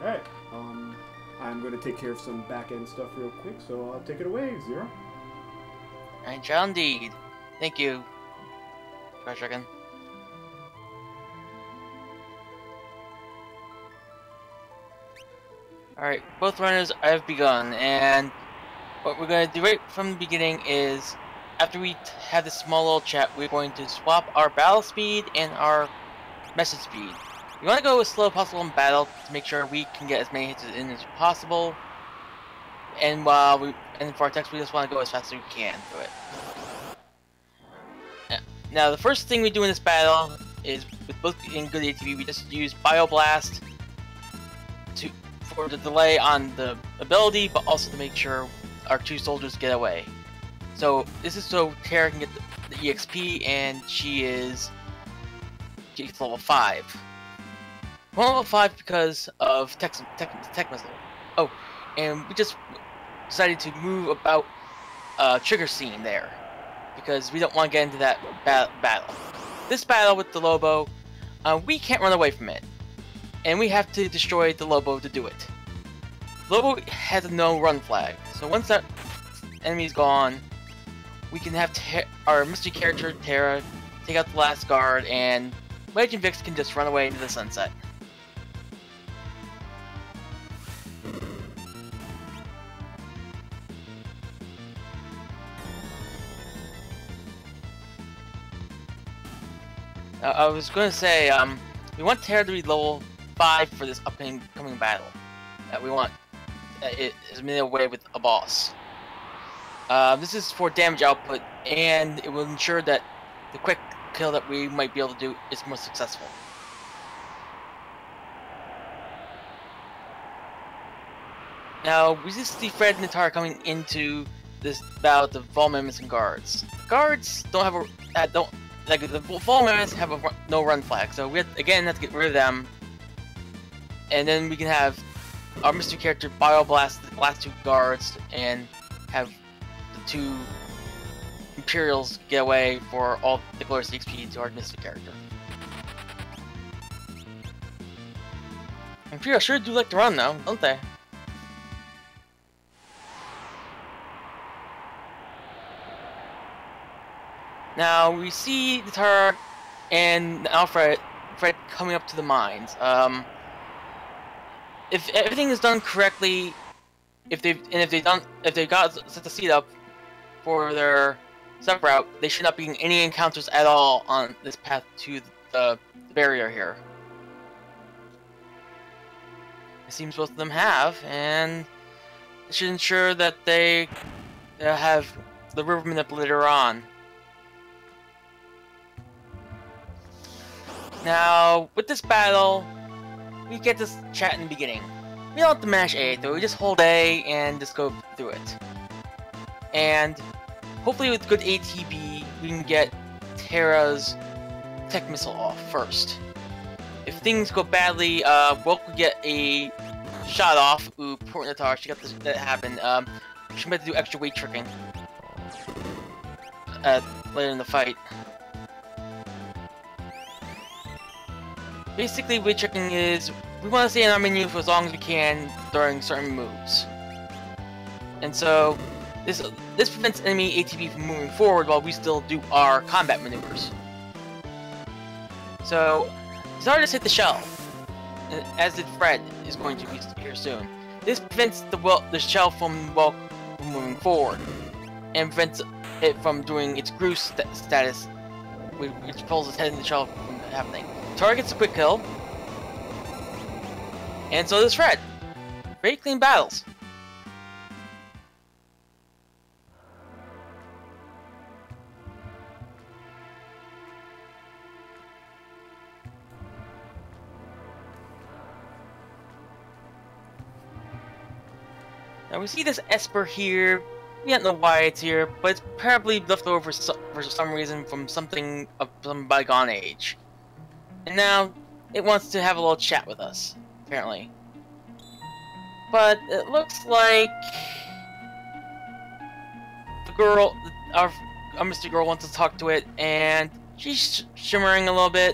Alright, I'm going to take care of some back-end stuff real quick, so I'll take it away, Zero. And shall indeed. Thank you, Crash Dragon. Alright, both runners have begun, and what we're going to do right from the beginning is, after we have this small little chat, we're going to swap our battle speed and our message speed. We want to go as slow as possible in battle to make sure we can get as many hits in as possible. And for our text, we just want to go as fast as we can through it. Now, the first thing we do in this battle is, with both in good ATB, we just use Bio Blast for the delay on the ability, but also to make sure our two soldiers get away. So this is so Tara can get the EXP, and she gets level 5. We're level 5 because of Tech Missile. Oh, and we just decided to move about trigger scene there, because we don't want to get into that battle. This battle with the Lobo, we can't run away from it, and we have to destroy the Lobo to do it. Lobo has a no run flag, so once that enemy's gone, we can have our mystery character Tara take out the last guard, and Wedge and Vix can just run away into the sunset. I was going to say, we want Tara to be level 5 for this coming battle. We want it as many away with a boss. This is for damage output, and it will ensure that the quick kill that we might be able to do is more successful. Now, we just see Fred and Netara coming into this battle with the Fall Mammoths and Guards. Guards don't have the Fall Mammoths have a no run flag, so we have to get rid of them, and then we can have our mystery character Bio Blast the last 2 guards, and have the 2 Imperials get away for all the glorious XP to our mystery character. Imperials sure do like to run though, don't they? Now we see Netara and Fred coming up to the mines. If everything is done correctly, if they got set the seed up for their sub route, they should not be getting any encounters at all on this path to the barrier here. It seems both of them have, and it should ensure that they have the river manipulator on. Now, with this battle, we get this chat in the beginning. We don't have to mash A though, we just hold A and just go through it. And hopefully with good ATB, we can get Tara's Tech Missile off first. If things go badly, we'll get a shot off. Ooh, poor Netara, she got that happen. She might have to do extra weight tricking later in the fight. Basically, weight tricking is, we want to stay in our menu for as long as we can during certain moves. And so, this prevents enemy ATB from moving forward while we still do our combat maneuvers. So, Netara just hit the shell, as did Fred is going to be here soon. This prevents the shell from moving forward, and prevents it from doing its groove status, which pulls its head in the shell from happening. Targets a quick kill, and so does Fred. Very clean battles. Now we see this Esper here. We don't know why it's here, but it's probably left over for some reason from something of some bygone age. And now, it wants to have a little chat with us, apparently. But it looks like the girl, our mystery girl wants to talk to it, and she's shimmering a little bit.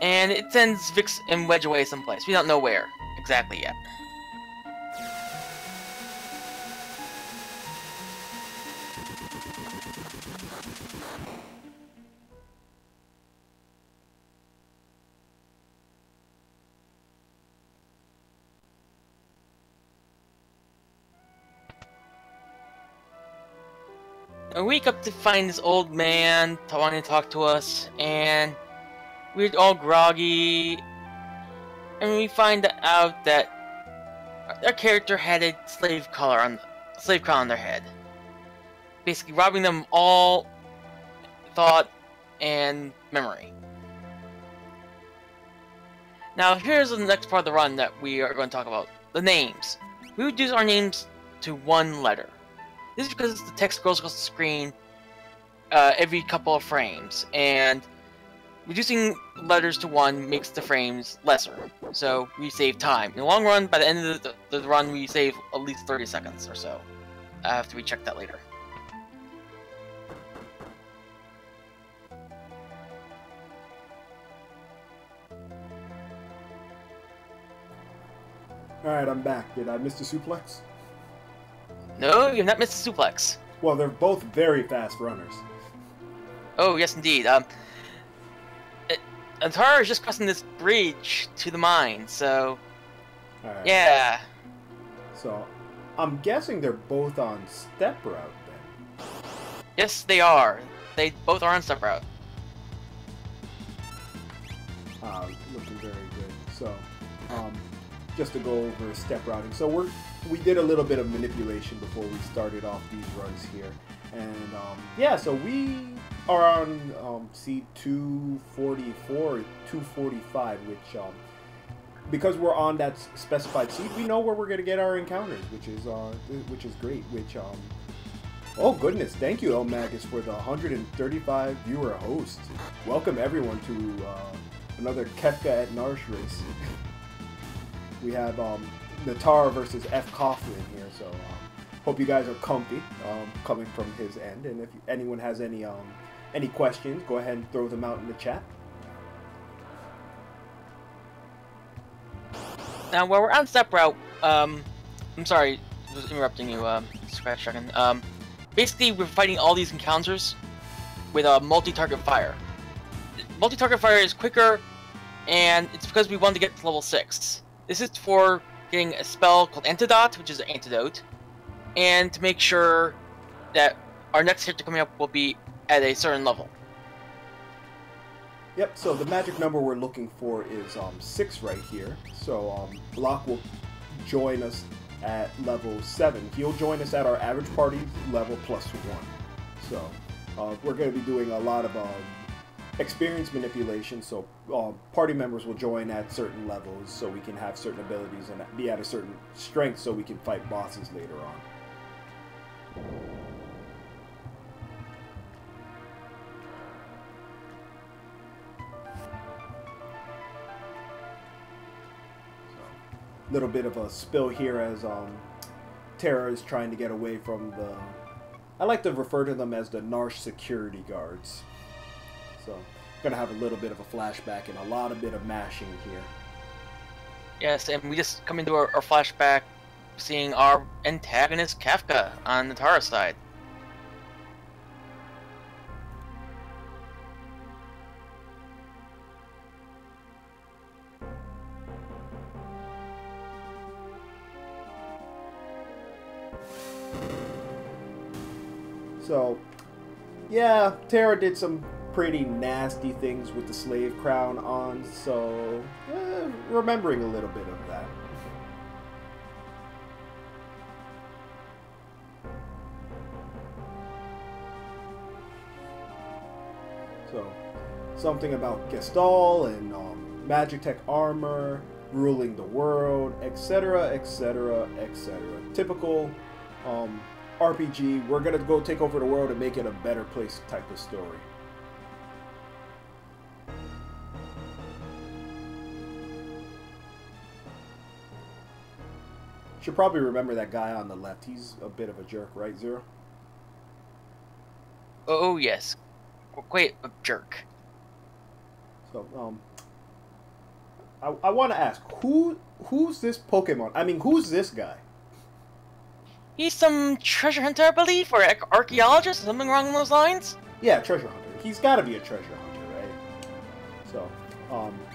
And it sends Vix and Wedge away someplace. We don't know where exactly yet. I wake up to find this old man wanting to talk to us, and we're all groggy, and we find out that our character had a slave crown on their head, basically robbing them all thought and memory. Now here's the next part of the run that we are going to talk about: the names. We reduce our names to one letter. This is because the text goes across the screen every couple of frames, and reducing letters to one makes the frames lesser, so we save time. In the long run, by the end of the run, we save at least 30 seconds or so. I have to recheck that later. Alright, I'm back. Did I miss the suplex? No, you've not missed the suplex. Well, they're both very fast runners. Oh, yes indeed. Netara is just crossing this bridge to the mine, so... Alright. Yeah. So, I'm guessing they're both on step route then. Yes, they are. They both are on step route. Looking very good. So, just to go over step routing. So we did a little bit of manipulation before we started off these runs here. And yeah, so we are on seed 244, 245, which because we're on that specified seed, we know where we're gonna get our encounters, which is great. Which oh goodness, thank you El Magus for the 135 viewer host. Welcome everyone to another Kefka at Narshe race. We have Netara versus fcoughlin here, so hope you guys are comfy coming from his end. And if anyone has any questions, go ahead and throw them out in the chat. Now, while we're on step route, I'm sorry, I was interrupting you, Scratch Dragon. Basically, we're fighting all these encounters with a multi-target fire. Multi-target fire is quicker, and it's because we want to get to level 6. This is for getting a spell called Antidote, which is an antidote, and to make sure that our next character coming up will be at a certain level. Yep, so the magic number we're looking for is 6 right here. So Block will join us at level 7. He'll join us at our average party level plus 1. So we're going to be doing a lot of experience manipulation, so party members will join at certain levels so we can have certain abilities and be at a certain strength so we can fight bosses later on. Little bit of a spill here as Terra is trying to get away from the... I like to refer to them as the Narshe security guards. So, gonna have a little bit of a flashback and a lot of bit of mashing here. Yes, and we just come into our flashback seeing our antagonist Kefka on Netara's side. So, yeah, Terra did some pretty nasty things with the slave crown on, so remembering a little bit of that. So, something about Gestalt and magic tech armor, ruling the world, etc., etc., etc. Typical RPG, we're gonna go take over the world and make it a better place type of story. Should probably remember that guy on the left. He's a bit of a jerk, right, Zero? Oh yes, quite a jerk. So, I want to ask, who's this Pokemon? I mean, who's this guy? He's some treasure hunter, I believe, or archaeologist, something along those lines. Yeah, treasure hunter. He's got to be a treasure hunter, right? So,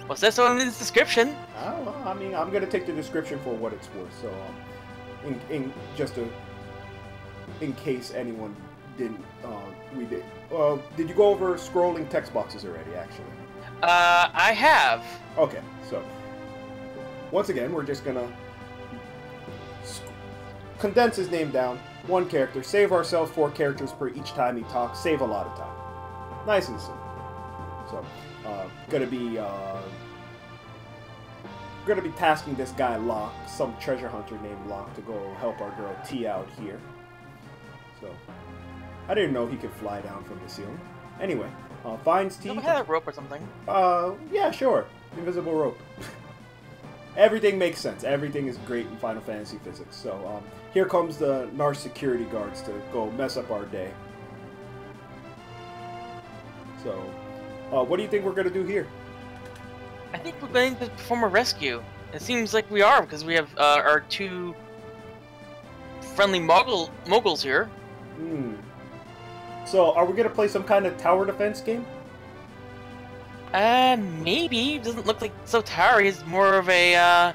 What's that so in his description? I mean, I'm gonna take the description for what it's worth. So, in case anyone didn't read it, did you go over scrolling text boxes already? Actually, I have. Okay, so once again, we're just gonna condense his name down, one character, save ourselves 4 characters per each time he talks, save a lot of time. Nice and simple. So, gonna be tasking this guy Locke, some treasure hunter named Locke, to go help our girl T out here. So, I didn't know he could fly down from the ceiling. Anyway, finds T. Don't we have a rope or something? Yeah, sure. Invisible rope. Everything makes sense. Everything is great in Final Fantasy physics. So, here comes the Narshe security guards to go mess up our day. So, what do you think we're going to do here? I think we're going to perform a rescue. It seems like we are, because we have our 2 friendly moguls here. So, are we going to play some kind of tower defense game? Maybe. It doesn't look like so towery. It's more of a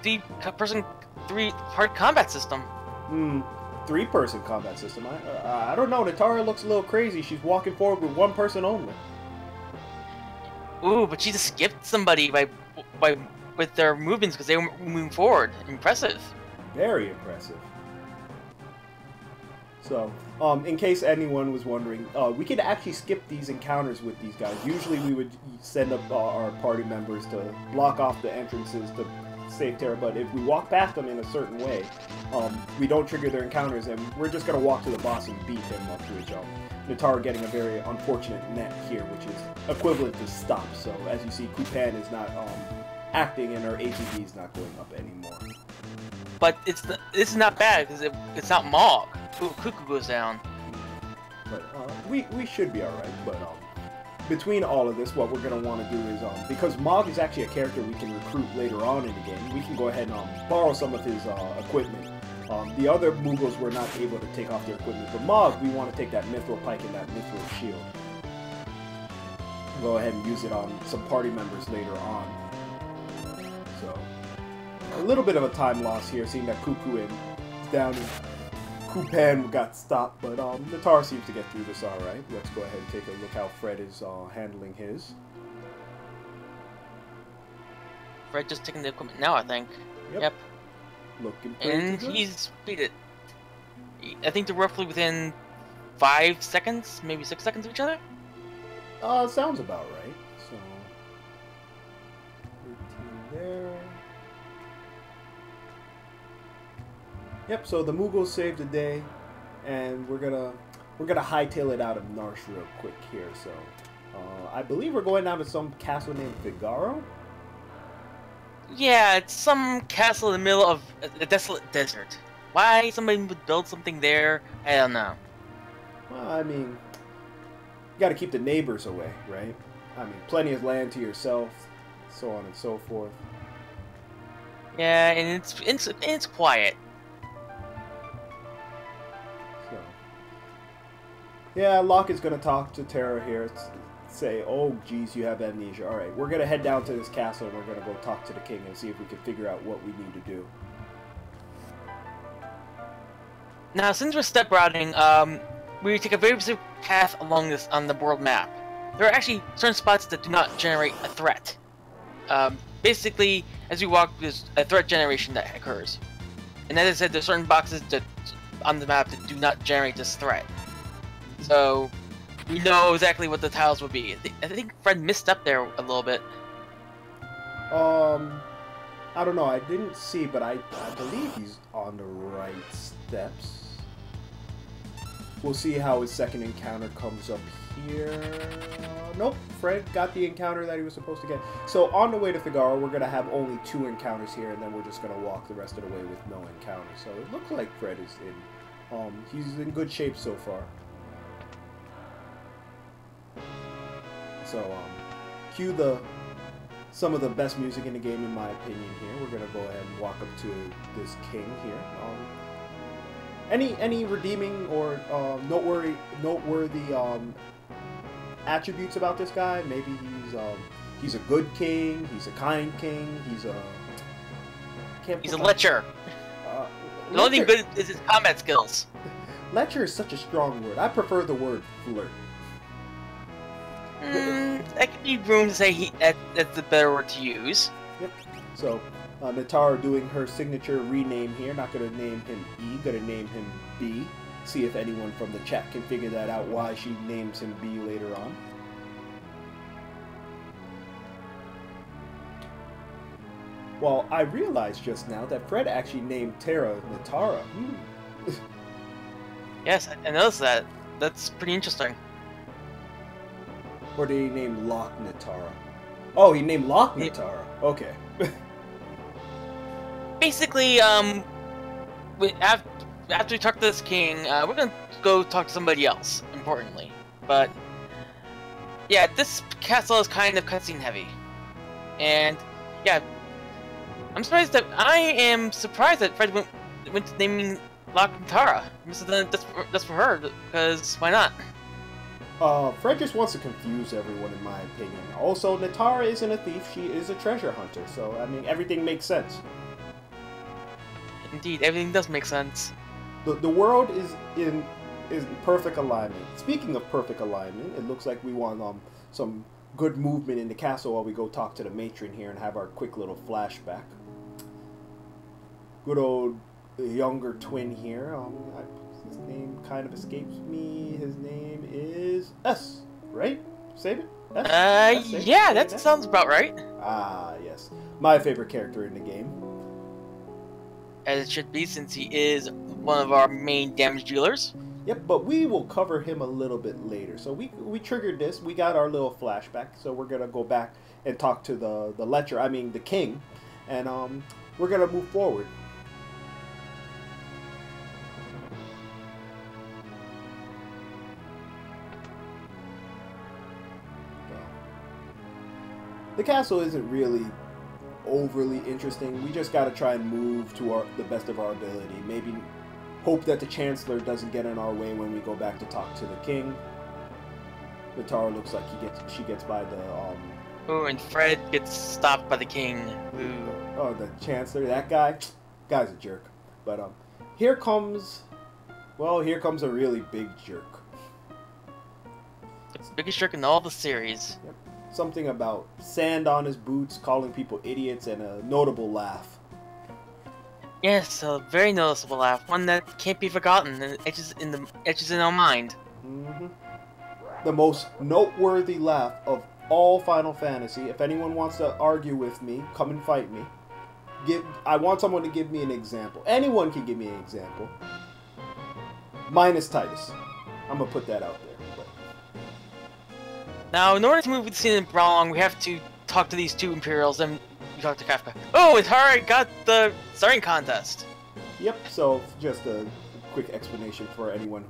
3-part combat system. 3-person combat system. I don't know. Netara looks a little crazy. She's walking forward with 1 person only. Ooh, but she just skipped somebody with their movements because they were moving forward. Impressive. Very impressive. So, in case anyone was wondering, we could actually skip these encounters with these guys. Usually we would send up our party members to block off the entrances to save Terra, but if we walk past them in a certain way, we don't trigger their encounters, and we're just going to walk to the boss and beat him up to a jump. Netara getting a very unfortunate net here, which is equivalent to stop. So, as you see, Kupan is not acting, and her ATB is not going up anymore. But this is not bad, because it's not Mog. Cuckoo goes down. But we should be alright, but between all of this, what we're going to want to do is, because Mog is actually a character we can recruit later on in the game, we can go ahead and borrow some of his equipment. The other Moogles were not able to take off their equipment, but Mog, we want to take that Mithril Pike and that Mithril Shield. Go ahead and use it on some party members later on. So, a little bit of a time loss here, seeing that Cuckoo is down and Kupan got stopped, but Netara seems to get through this alright. Let's go ahead and take a look how Fred is handling his. Fred just taking the equipment now, I think. Yep. Looking and good. He's beat it. I think they're roughly within 5 seconds, maybe 6 seconds of each other. Sounds about right. So, 13 there. Yep. So the Moogles saved the day, and we're gonna hightail it out of Narshe real quick here. So, I believe we're going down to some castle named Figaro. Yeah, it's some castle in the middle of a desolate desert. Why somebody would build something there, I don't know. Well, I mean, you gotta keep the neighbors away, right? I mean, plenty of land to yourself, so on and so forth. Yeah, and it's quiet. So, yeah, Locke is gonna talk to Terra here. Say, oh geez, you have amnesia. Alright, we're gonna head down to this castle and we're gonna go talk to the king and see if we can figure out what we need to do. Now, since we're step routing, we take a very specific path along this on the world map. There are actually certain spots that do not generate a threat. Basically, as we walk, there's a threat generation that occurs. And as I said, there's certain boxes that on the map that do not generate this threat. So, we know exactly what the tiles would be. I think Fred missed up there a little bit. I don't know. I didn't see, but I believe he's on the right steps. We'll see how his second encounter comes up here. Nope, Fred got the encounter that he was supposed to get. So on the way to Figaro, we're going to have only 2 encounters here, and then we're just going to walk the rest of the way with no encounters. So it looks like Fred is in. He's in good shape so far. So, cue the some of the best music in the game, in my opinion. Here, we're gonna go ahead and walk up to this king here. Any redeeming or noteworthy attributes about this guy? Maybe he's a good king. He's a kind king. He's a lecher. The only thing good is his combat skills. Lecher is such a strong word. I prefer the word flirt. That could be room to say that's the better word to use. Yep. So, Netara doing her signature rename here. Not going to name him E, going to name him B. See if anyone from the chat can figure that out, why she names him B later on. Well, I realized just now that Fred actually named Terra Netara. Yes, I noticed that. That's pretty interesting. Or did he name Locke Netara? Oh, he named Locke Netara. Okay. Basically, after we talk to this king, we're gonna go talk to somebody else, importantly. But, yeah, this castle is kind of cutscene heavy. And, yeah, I am surprised that Fred went to naming Locke Netara. That's for her, because why not? Fred just wants to confuse everyone, in my opinion. Also, Netara isn't a thief, she is a treasure hunter, so, I mean, everything makes sense. Indeed, everything does make sense. The world is in perfect alignment. Speaking of perfect alignment, it looks like we want some good movement in the castle while we go talk to the matron here and have our quick little flashback. Good old younger twin here. His name kind of escapes me. His name is S, right? Save it? S? Yeah, that sounds about right. Ah, yes. My favorite character in the game. As it should be, since he is one of our main damage dealers. Yep, but we will cover him a little bit later. So we triggered this. We got our little flashback. So we're going to go back and talk to the king. And we're going to move forward. The castle isn't really overly interesting. We just got to try and move to the best of our ability. Maybe hope that the Chancellor doesn't get in our way when we go back to talk to the king. Netara looks like she gets by the Oh, and Fred gets stopped by the king. Ooh. Oh, the Chancellor, that guy's a jerk. But here comes a really big jerk. The biggest jerk in all the series. Yep. Something about sand on his boots, calling people idiots, and a notable laugh. Yes, a very noticeable laugh, one that can't be forgotten and etches in our mind. Mm-hmm. The most noteworthy laugh of all Final Fantasy. If anyone wants to argue with me, come and fight me. I want someone to give me an example. Anyone can give me an example. Minus Titus. I'm gonna put that out there. Now, in order to move the scene along, we have to talk to these two Imperials, and we talk to Kefka. Oh, Netara got the starring contest! Yep, so just a quick explanation for anyone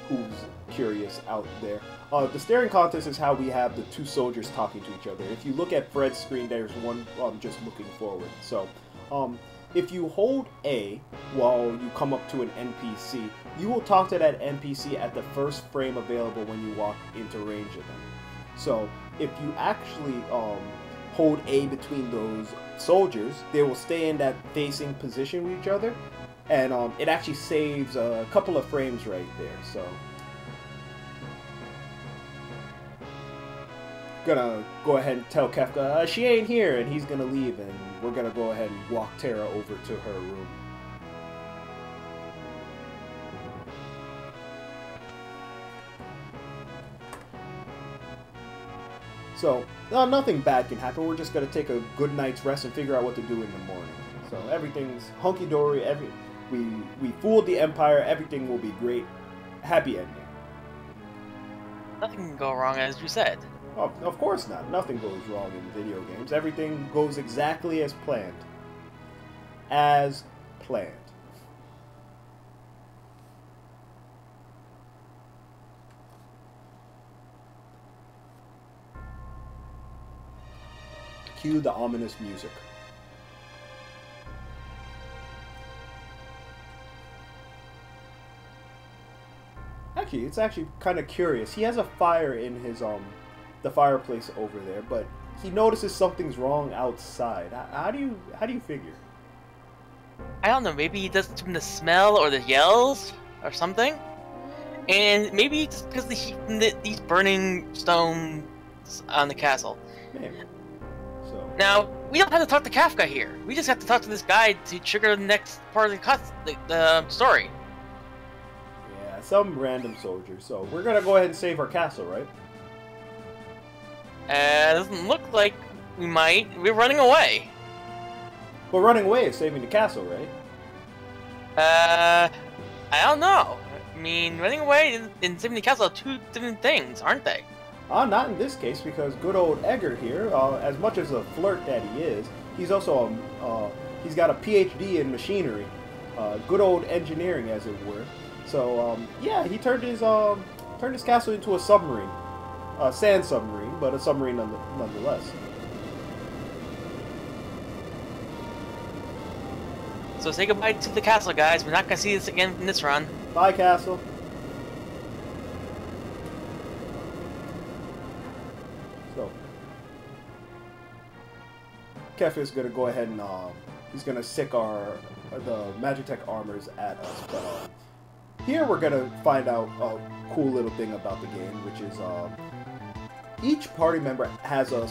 who's curious out there. The staring contest is how we have the two soldiers talking to each other. If you look at Fred's screen, there's one just looking forward. So, if you hold A while you come up to an NPC, you will talk to that NPC at the first frame available when you walk into range of them. So if you actually hold A between those soldiers, they will stay in that facing position with each other, and it actually saves a couple of frames right there. So gonna go ahead and tell Kefka she ain't here, and he's gonna leave, and we're gonna go ahead and walk Terra over to her room. So, nothing bad can happen. We're just gonna take a good night's rest and figure out what to do in the morning. So everything's hunky-dory. We fooled the Empire. Everything will be great. Happy ending. Nothing can go wrong, as you said. Oh, of course not. Nothing goes wrong in video games. Everything goes exactly as planned. As planned. Cue the ominous music. Actually, it's actually kind of curious. He has a fire in his the fireplace over there, but he notices something's wrong outside. How do you figure? I don't know. Maybe he does it from the smell or the yells or something. And maybe just because the heat from these burning stones on the castle. Maybe. So now we don't have to talk to Kefka here. We just have to talk to this guy to trigger the next part of the story. Yeah, some random soldier. So we're gonna go ahead and save our castle, right? Doesn't look like we might. We're running away. But running away is saving the castle, right? I don't know. I mean, running away and saving the castle are two different things, aren't they? Not in this case, because good old Edgar here, as much as a flirt that he is, he's also he's got a PhD in machinery, good old engineering, as it were. So yeah, he turned his castle into a submarine, a sand submarine, but a submarine nonetheless. So say goodbye to the castle, guys. We're not gonna see this again in this run. Bye, castle. So Kefka's gonna go ahead and he's gonna sick the Magitech armors at us, but here we're gonna find out a cool little thing about the game, which is each party member has a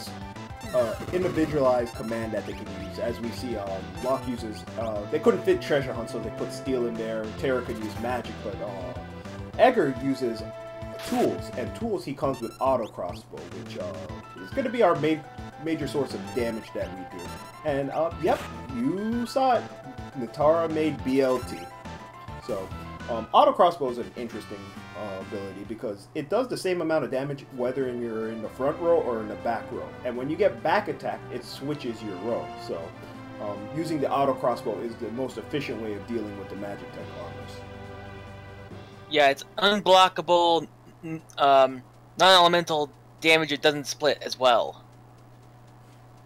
individualized command that they can use. As we see, Locke uses, they couldn't fit treasure hunt, so they put steel in there. Tara could use magic, but Edgar uses tools, and tools he comes with auto crossbow, which is going to be our major source of damage that we do. And yep, you saw it. Netara made BLT. So auto crossbow is an interesting ability because it does the same amount of damage whether you're in the front row or in the back row. And when you get back attack, it switches your row. So using the auto crossbow is the most efficient way of dealing with the Magitech armors. Yeah, it's unblockable, non-elemental damage. It doesn't split as well.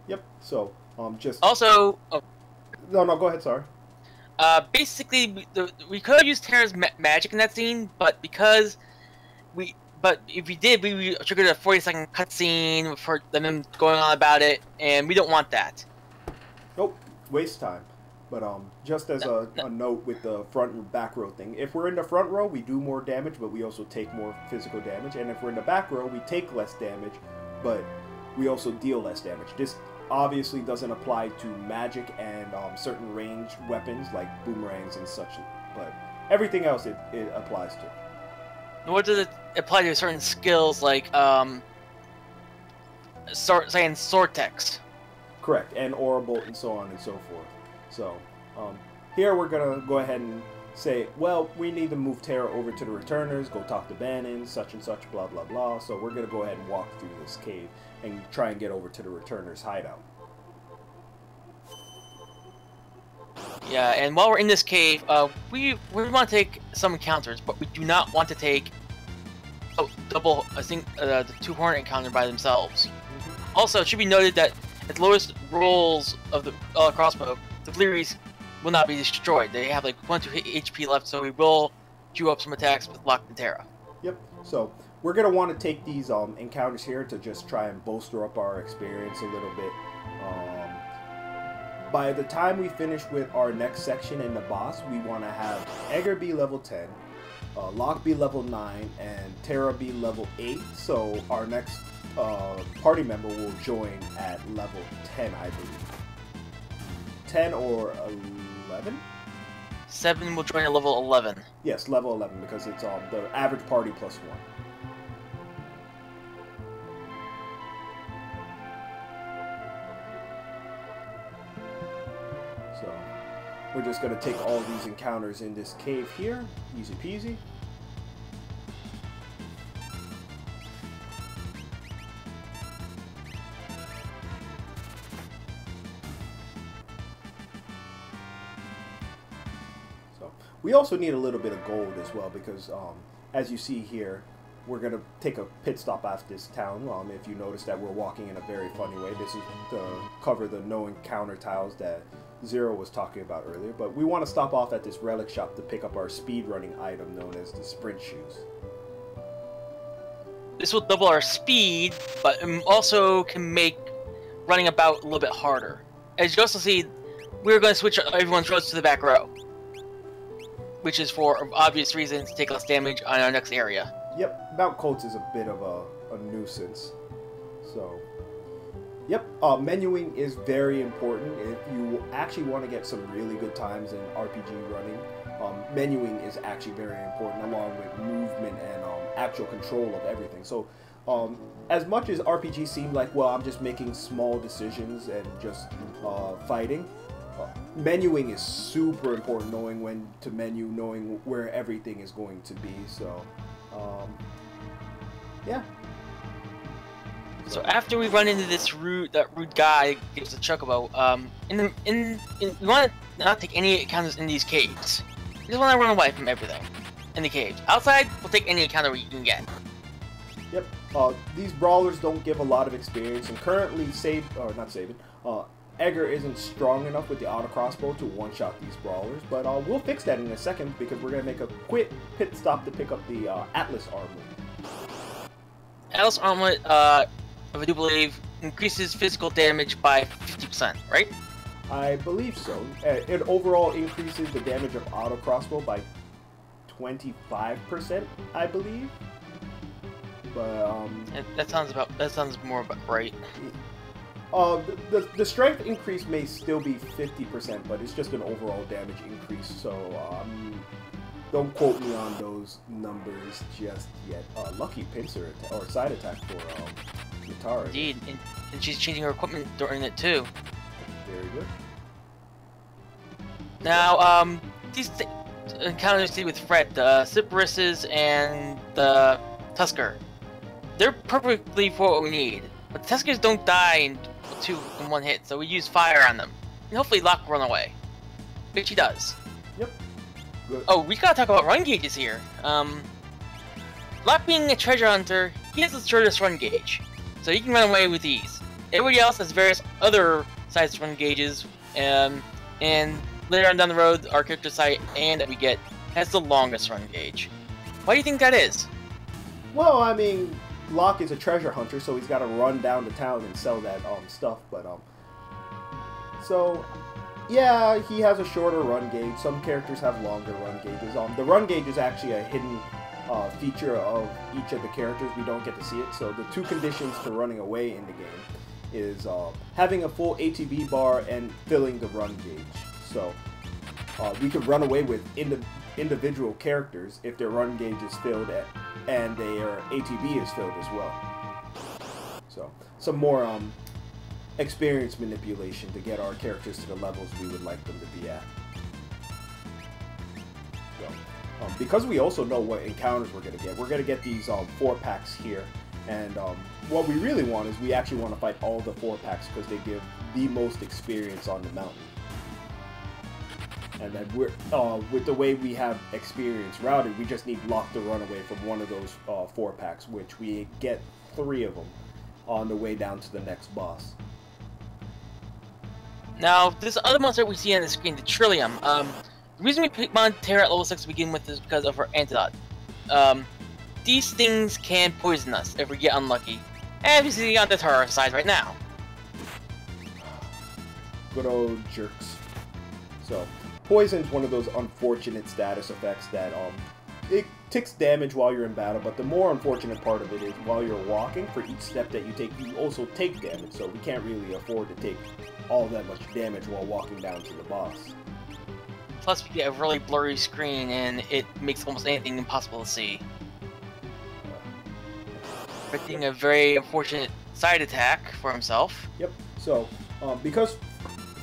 Yep. So just also. Oh. No, go ahead. Sorry. Basically, we could have used Tara's magic in that scene, but because but if we did, we triggered a 40-second cutscene for them going on about it, and we don't want that. Nope, waste time. But just as a note with the front and back row thing, if we're in the front row, we do more damage, but we also take more physical damage, and if we're in the back row, we take less damage, but we also deal less damage. This obviously doesn't apply to magic and certain ranged weapons like boomerangs and such, but everything else it applies to. Nor does it apply to certain skills like saying Sortex. Correct, and Aurabolt and so on and so forth. So here we're gonna go ahead and say, well, we need to move Tara over to the returners, go talk to Bannon, such and such, blah blah blah. So we're gonna go ahead and walk through this cave and try and get over to the returners' hideout. Yeah, and while we're in this cave, we want to take some encounters, but we do not want to take the two Hornet encounter by themselves. Also, it should be noted that at the lowest rolls of the crossbow, the Fleeries will not be destroyed. They have like 1 to 2 HP left, so we will queue up some attacks with Locke and Tara. Yep. So we're gonna want to take these encounters here to just try and bolster up our experience a little bit. By the time we finish with our next section in the boss, we want to have Edgar be level 10, Locke be level 9, and Tara be level 8. So our next party member will join at level 10, I believe. 10 or 11? 7 will join at level 11. Yes, level 11, because it's the average party plus 1. So we're just going to take all these encounters in this cave here. Easy peasy. We also need a little bit of gold as well because, as you see here, we're gonna take a pit stop at this town. If you notice that we're walking in a very funny way, this is to cover the no encounter tiles that Zero was talking about earlier. But we want to stop off at this relic shop to pick up our speed running item known as the sprint shoes. This will double our speed, but also can make running about a little bit harder. As you also see, we're going to switch everyone's roads to the back row, which is for obvious reasons to take less damage on our next area. Yep, Mount Colts is a bit of a nuisance. So, yep, menuing is very important. If you actually want to get some really good times in RPG running, menuing is actually very important, along with movement and actual control of everything. So, as much as RPGs seem like, well, I'm just making small decisions and just fighting, menuing is super important, knowing when to menu, knowing where everything is going to be. So, yeah. So after we run into this rude guy gives a chocobo, we want to not take any encounters in these caves. We just want to run away from everything in the caves. Outside, we'll take any encounter we can get. Yep. These brawlers don't give a lot of experience, and currently Edgar isn't strong enough with the auto crossbow to one-shot these brawlers, but we'll fix that in a second because we're gonna make a quick pit stop to pick up the Atlas armlet. Atlas armlet, I do believe, increases physical damage by 50%, right? I believe so. It overall increases the damage of auto crossbow by 25%, I believe. But that sounds more about right. The strength increase may still be 50%, but it's just an overall damage increase. So don't quote me on those numbers just yet. Lucky pincer or side attack for Netara. Indeed, and she's changing her equipment during it too. Very good. Now, these encounters see with Fred, the Cypresses and the Tusker, they're perfectly for what we need. But the Tuskers don't die in one hit, so we use fire on them. And hopefully Locke will run away. Which he does. Yep. Good. Oh, we gotta talk about run gauges here. Locke being a treasure hunter, he has the shortest run gauge. So he can run away with ease. Everybody else has various other sized run gauges, and later on down the road, our character site and that we get has the longest run gauge. Why do you think that is? Well, I mean, Locke is a treasure hunter, so he's got to run down to town and sell that stuff. But so yeah, he has a shorter run gauge. Some characters have longer run gauges. The run gauge is actually a hidden feature of each of the characters. We don't get to see it. So the two conditions to running away in the game is having a full ATB bar and filling the run gauge. So we could run away with individual characters if their run gauge is filled and their ATB is filled as well. So some more experience manipulation to get our characters to the levels we would like them to be at. So, because we also know what encounters we're going to get these 4-packs here. And what we really want is we actually want to fight all the 4-packs because they give the most experience on the mountain. And then we're with the way we have experience routed, we just need Locke to run away from one of those 4-packs, which we get 3 of them on the way down to the next boss. Now, this other monster we see on the screen, the Trillium. The reason we picked Netara at level 6 to begin with is because of her antidote. These things can poison us if we get unlucky, and we see on Netara's side right now. Good old jerks. So. Poison's one of those unfortunate status effects that it takes damage while you're in battle, but the more unfortunate part of it is while you're walking, for each step that you take, you also take damage, so we can't really afford to take all that much damage while walking down to the boss. Plus, we get a really blurry screen, and it makes almost anything impossible to see. Predicting a very unfortunate side attack for himself. Yep, so, because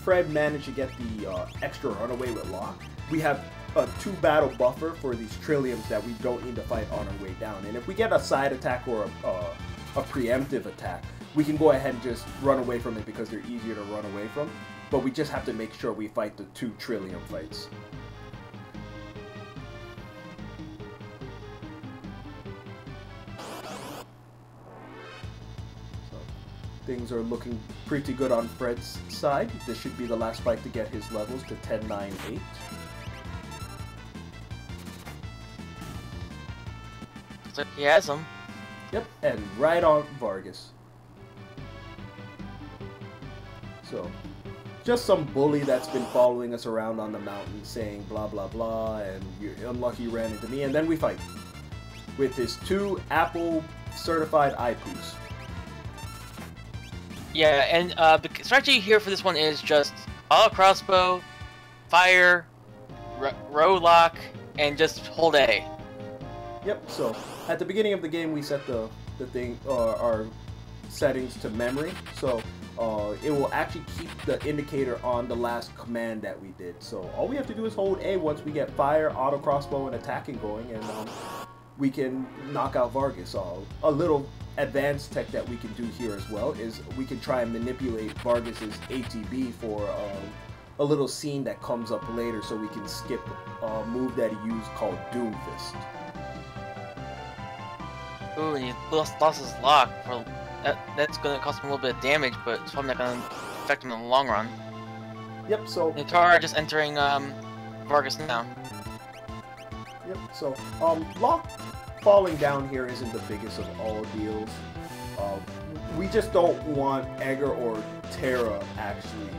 Fred managed to get the extra runaway with Locke, we have a 2-battle buffer for these Trilliums that we don't need to fight on our way down. And if we get a side attack or a preemptive attack, we can go ahead and just run away from it because they're easier to run away from. But we just have to make sure we fight the 2 Trillium fights. things are looking pretty good on Fred's side. This should be the last fight to get his levels to 10, 9, 8. So he has them. Yep, and right on Vargas. So, just some bully that's been following us around on the mountain saying blah blah blah and you're unlucky you ran into me, and then we fight with his 2 Apple certified IPUs. Yeah, and the strategy here for this one is just auto crossbow, fire, row lock, and just hold A. Yep, so at the beginning of the game we set the thing our settings to memory, so it will actually keep the indicator on the last command that we did. So all we have to do is hold A once we get fire, auto crossbow, and attacking going, and we can knock out Vargas. A little advanced tech that we can do here as well is we can try and manipulate Vargas's ATB for a little scene that comes up later, so we can skip a move that he used called Doomfist. Ooh, and he lost his lock. For that's going to cost him a little bit of damage, but it's probably not going to affect him in the long run. Yep, so... Netara just entering Vargas now. Yep, so lock falling down here isn't the biggest of all deals. We just don't want Edgar or Tara actually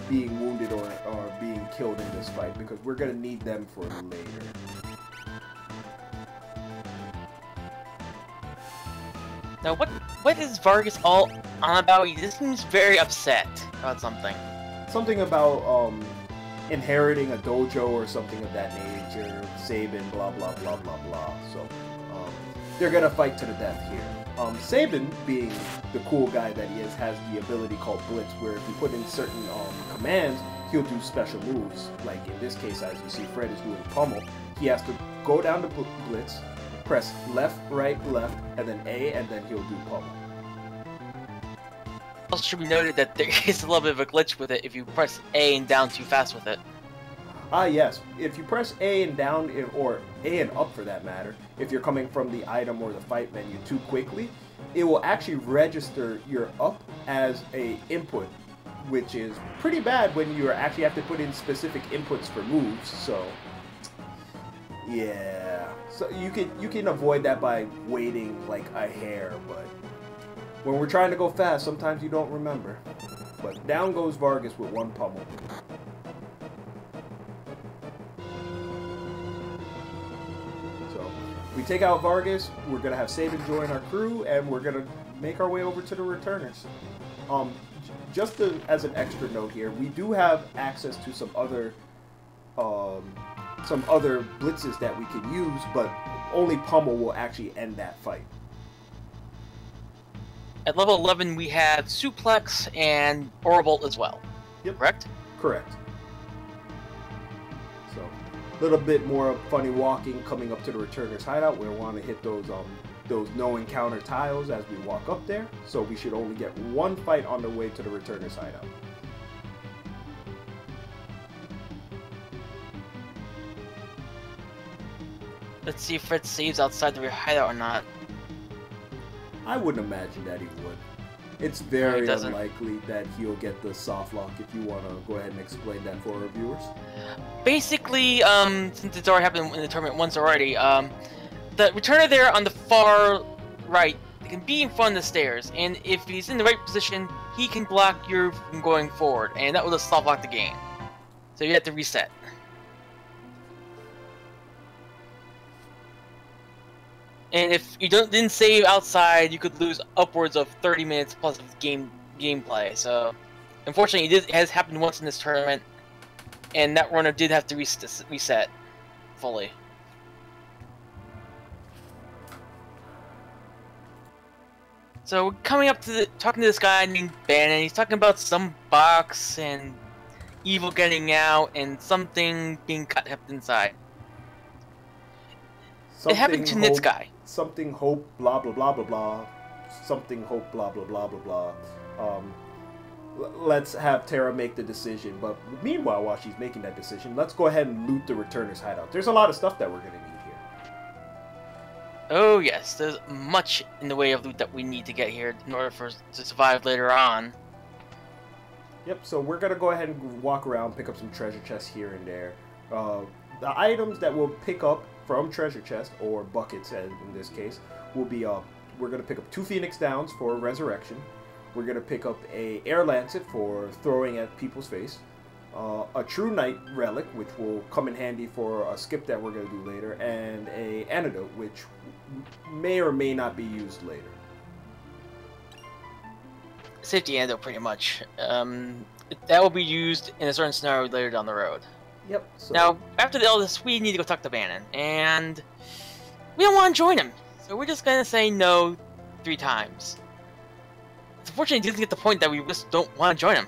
being wounded or being killed in this fight, because we're going to need them for later. Now, what is Vargas all on about? He just seems very upset about something. Something about inheriting a dojo or something of that nature. Sabin, blah blah blah blah blah. So they're gonna fight to the death here. Sabin, being the cool guy that he is, has the ability called Blitz, where if you put in certain commands, he'll do special moves. Like in this case, as you see, Fred is doing pummel. He has to go down to Blitz, press left, right, left, and then A, and then he'll do pummel. Also should be noted that there is a little bit of a glitch with it if you press A and down too fast with it. Ah, yes. If you press A and down, or A and up for that matter, if you're coming from the item or the fight menu too quickly, it will actually register your up as a input, which is pretty bad when you actually have to put in specific inputs for moves. So, yeah. So you can avoid that by waiting like a hair, but when we're trying to go fast, sometimes you don't remember. But down goes Vargas with 1 pummel. We take out Vargas, we're going to have Sabin join our crew, and we're going to make our way over to the returners. Just as an extra note here, we do have access to some other blitzes that we can use, but only pummel will actually end that fight. At level 11, we have Suplex and Orbolt as well. Yep. Correct? Correct. So, a little bit more funny walking coming up to the returner's hideout. We want to hit those no encounter tiles as we walk up there. So we should only get 1 fight on the way to the returner's hideout. Let's see if Fred saves outside the hideout or not. I wouldn't imagine that he would. It's very unlikely that he'll get the soft lock. If you want to go ahead and explain that for our viewers. Basically, since it's already happened in the tournament once already, the returner there on the far right can be in front of the stairs, and if he's in the right position, he can block you from going forward, and that will just soft lock the game. So you have to reset. And if you didn't save outside, you could lose upwards of 30 minutes plus of gameplay. So, unfortunately, it has happened once in this tournament, and that runner did have to reset fully. So, we're coming up to talking to this guy named Ben, and he's talking about some box and evil getting out and something being kept inside. It happened to Nit's guy. Something hope, blah blah blah blah blah. Something hope, blah blah blah blah blah. Let's have Tara make the decision. But meanwhile, while she's making that decision, let's go ahead and loot the returner's hideout. There's a lot of stuff that we're gonna need here. Oh yes, there's much in the way of loot that we need to get here in order for us to survive later on. Yep, so we're going to go ahead and walk around, pick up some treasure chests here and there. The items that we'll pick up from treasure chest, or buckets in this case, will be, we're going to pick up 2 Phoenix Downs for resurrection. We're going to pick up a Air Lancet for throwing at people's face. A True Knight Relic, which will come in handy for a skip that we're going to do later. And a Antidote, which may or may not be used later. Safety antidote, pretty much. That will be used in a certain scenario later down the road. Yep. So. Now, after all this, we need to go talk to Bannon, and we don't want to join him, so we're just gonna say no 3 times. Unfortunately, it doesn't get the point that we just don't want to join him.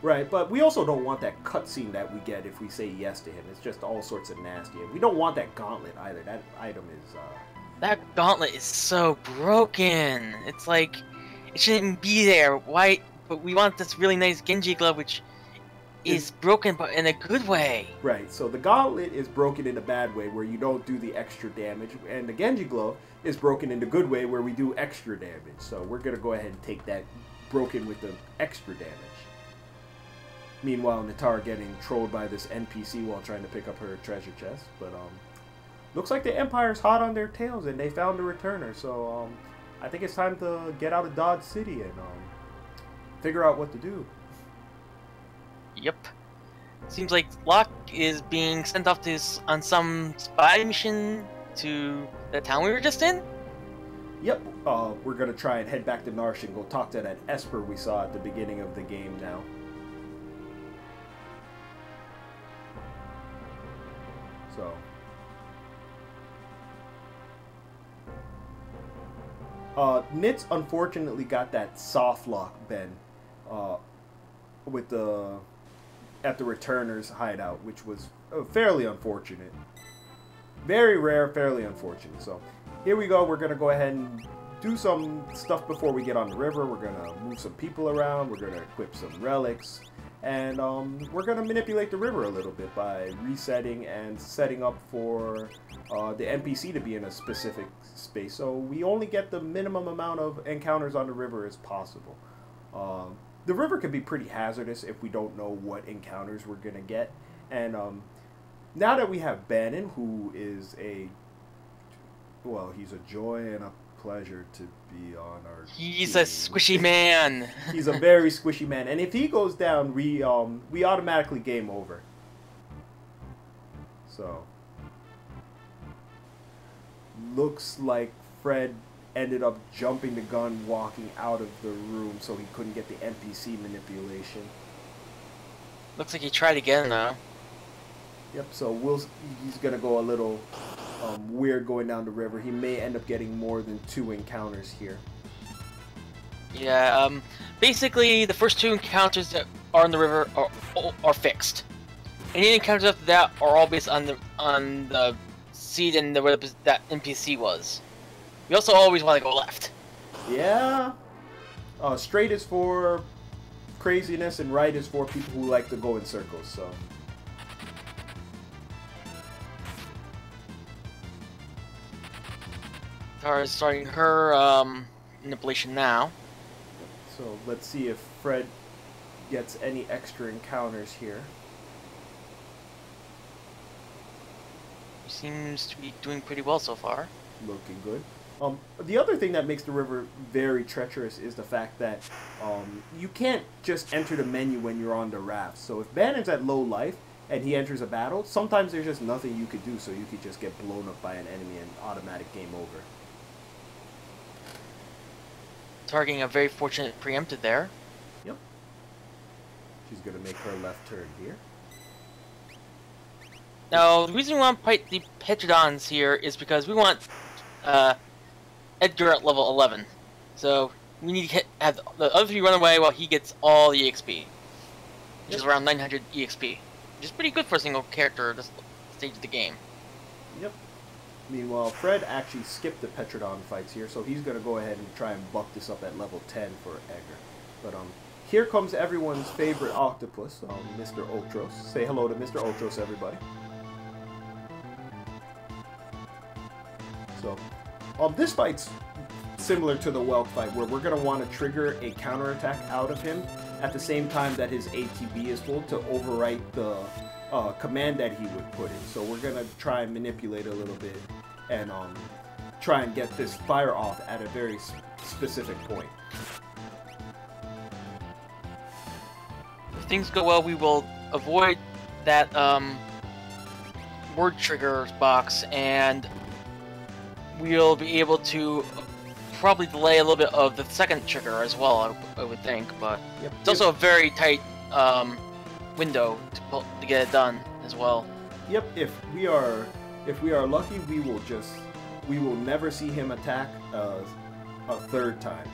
Right, but we also don't want that cutscene that we get if we say yes to him. It's just all sorts of nasty. And we don't want that gauntlet either. That item is. That gauntlet is so broken. It's like it shouldn't be there. Why? But we want this really nice Genji glove, which is broken, but in a good way. Right. So the gauntlet is broken in a bad way, where you don't do the extra damage, and the Genji glove is broken in the good way, where we do extra damage. So we're gonna go ahead and take that broken with the extra damage. Meanwhile, Netara getting trolled by this NPC while trying to pick up her treasure chest. But looks like the Empire's hot on their tails, and they found a returner. So I think it's time to get out of Dodge City and figure out what to do. Yep. Seems like Locke is being sent off on some spy mission to the town we were just in? Yep. We're going to try and head back to Narshe and go talk to that Esper we saw at the beginning of the game now. So. Nitz unfortunately got that soft lock, Ben, with at the returner's hideout, which was fairly unfortunate. Very rare, fairly unfortunate. So here we go. We're going to go ahead and do some stuff before we get on the river. We're going to move some people around. We're going to equip some relics. And we're going to manipulate the river a little bit by resetting and setting up for the NPC to be in a specific space. So we only get the minimum amount of encounters on the river as possible. The river can be pretty hazardous if we don't know what encounters we're going to get. And now that we have Bannon, who is he's a joy and a pleasure to be on our He's team. a squishy man. He's a very squishy man. And if he goes down, we automatically game over. So. Looks like Fred ended up jumping the gun walking out of the room so he couldn't get the NPC manipulation. Looks like he tried again now. Yep, so he's going to go a little weird going down the river. He may end up getting more than 2 encounters here. Yeah, basically the first 2 encounters that are on the river are fixed. Any encounters after that are all based on the seed and where that NPC was. We also always want to go left. Yeah. Straight is for craziness and right is for people who like to go in circles, so. Tara's starting her manipulation now. So let's see if Fred gets any extra encounters here. He seems to be doing pretty well so far. Looking good. The other thing that makes the river very treacherous is the fact that you can't just enter the menu when you're on the raft. So if Bannon's at low life and he enters a battle, sometimes there's just nothing you could do, so you could just get blown up by an enemy and automatic game over. Targeting a very fortunate preempted there. Yep. She's going to make her left turn here. Now, the reason we want to fight the Petrodons here is because we want Edgar at level 11. So we need to have the other 3 run away while he gets all the EXP. Which is around 900 EXP. Which is pretty good for a single character at this stage of the game. Yep. Meanwhile, Fred actually skipped the Petrodon fights here, so he's going to go ahead and try and buck this up at level 10 for Edgar. But here comes everyone's favorite octopus, Mr. Ultros. Say hello to Mr. Ultros, everybody. So, This fight's similar to the Welk fight, where we're going to want to trigger a counterattack out of him at the same time that his ATB is full to overwrite the command that he would put in. So we're going to try and manipulate a little bit and try and get this fire off at a very specific point. If things go well, we will avoid that word trigger box, and we'll be able to probably delay a little bit of the second trigger as well, I would think, but Yep. it's also a very tight window to get it done as well. Yep, if we are lucky, we will never see him attack a third time.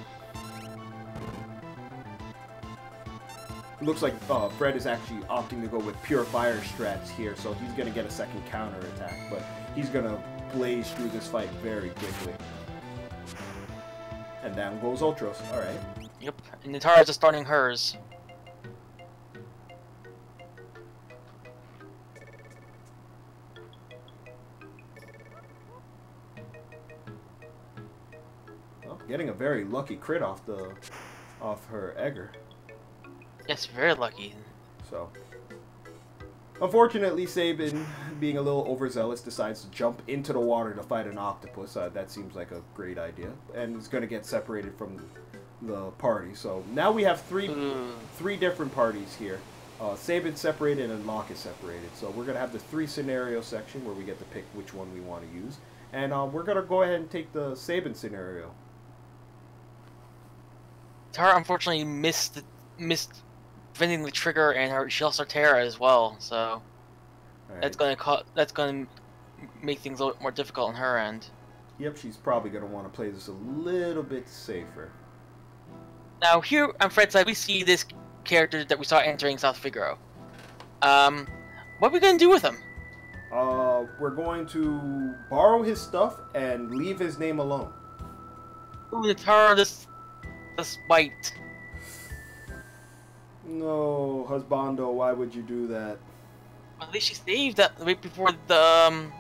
It looks like Fred is actually opting to go with pure fire strats here, so he's going to get a second counter attack, but he's going to blaze through this fight very quickly. And down goes Ultros. Alright. Yep, and Netara's just starting hers. Well, getting a very lucky crit off her Egger. Yes, very lucky. So, unfortunately, Sabin, being a little overzealous, decides to jump into the water to fight an octopus. That seems like a great idea, and is going to get separated from the party. So now we have three different parties here. Sabin separated and Locke is separated. So we're going to have the 3 scenario section where we get to pick which one we want to use, and we're going to go ahead and take the Sabin scenario. Tara unfortunately missed preventing the trigger, and she lost her Terra as well, so right. that's gonna make things a little more difficult on her end. Yep, she's probably gonna want to play this a little bit safer. Now here on Fred's side, we see this character that we saw entering South Figaro. What are we gonna do with him? We're going to borrow his stuff and leave his name alone. Ooh, Netara, this white. No, husbando, why would you do that? Well, at least she saved that right before the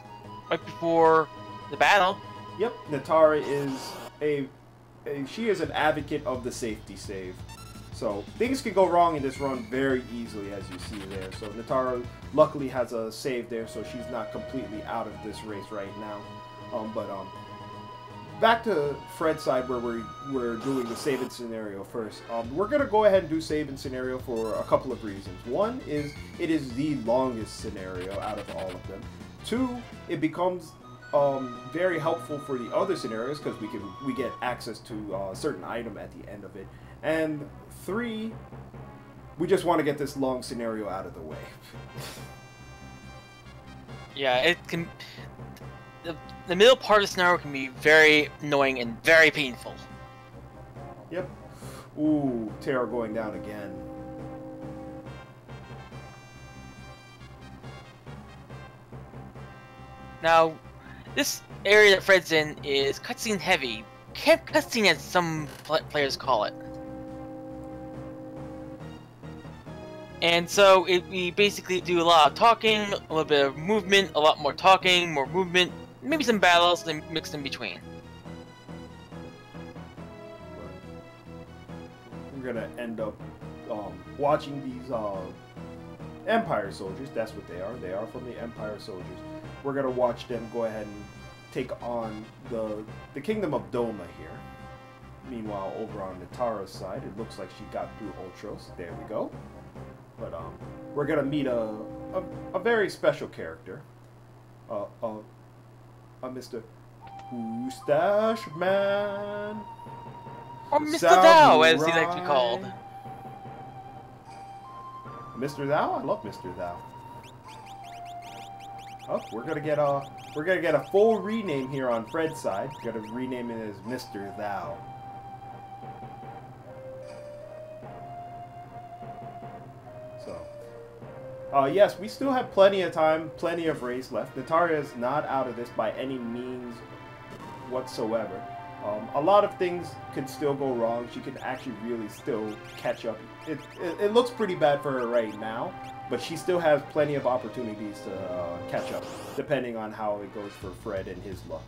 battle. Yep, Netara is she is an advocate of the safety save. So things can go wrong in this run very easily, as you see there. So Netara luckily has a save there, so she's not completely out of this race right now. Back to Fred's side, where we're doing the Sabin scenario first. We're going to go ahead and do Sabin scenario for a couple of reasons. One is it is the longest scenario out of all of them. 2, it becomes very helpful for the other scenarios because we get access to a certain item at the end of it. And 3, we just want to get this long scenario out of the way. Yeah, it can. The middle part of the scenario can be very annoying and very painful. Yep. Ooh, Terra going down again. Now, this area that Fred's in is cutscene heavy. Camp cutscene, as some players call it. And so we basically do a lot of talking, a little bit of movement, a lot more talking, more movement. Maybe some battles mixed in between. We're gonna end up watching these Empire soldiers. That's what they are. They are from the Empire soldiers. We're gonna watch them go ahead and take on the Kingdom of Doma here. Meanwhile, over on Netara's side, it looks like she got through Ultros. There we go. But we're gonna meet a very special character. Mr. Mustache Man. Or Mr. Thou, as he likes to be called. Mr. Thou? I love Mr. Thou. Oh, we're gonna get a full rename here on Fred's side. We're gonna rename it as Mr. Thou. So, yes, we still have plenty of time, plenty of race left. Netara is not out of this by any means whatsoever. A lot of things could still go wrong. She could actually really still catch up. It looks pretty bad for her right now, but she still has plenty of opportunities to catch up, depending on how it goes for Fred and his luck.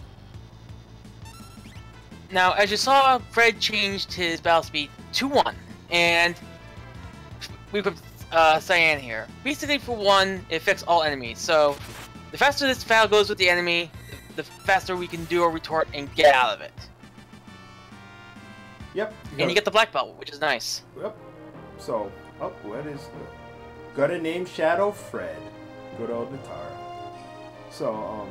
Now, as you saw, Fred changed his battle speed to 1, and we put Cyan here. Basically, for 1, it affects all enemies. So, the faster this battle goes with the enemy, the faster we can do a retort and get out of it. Yep. And you get the black belt, which is nice. Yep. So, what is got a name? Shadow Fred. Good old Netara. So,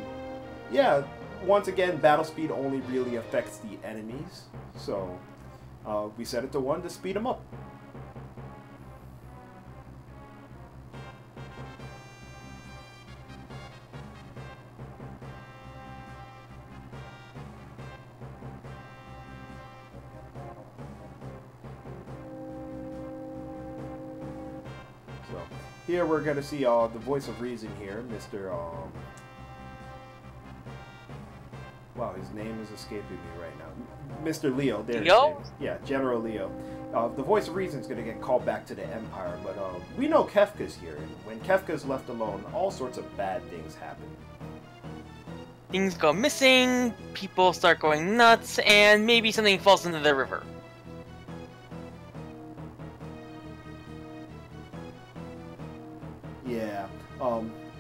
yeah. Once again, battle speed only really affects the enemies. So, we set it to 1 to speed them up. So, here we're going to see the voice of reason here, Mr. Wow, his name is escaping me right now. Mr. Leo. There Leo? Yeah, General Leo. The voice of reason is going to get called back to the Empire, but we know Kefka's here, and when Kefka's left alone, all sorts of bad things happen. Things go missing, people start going nuts, and maybe something falls into the river. Yeah.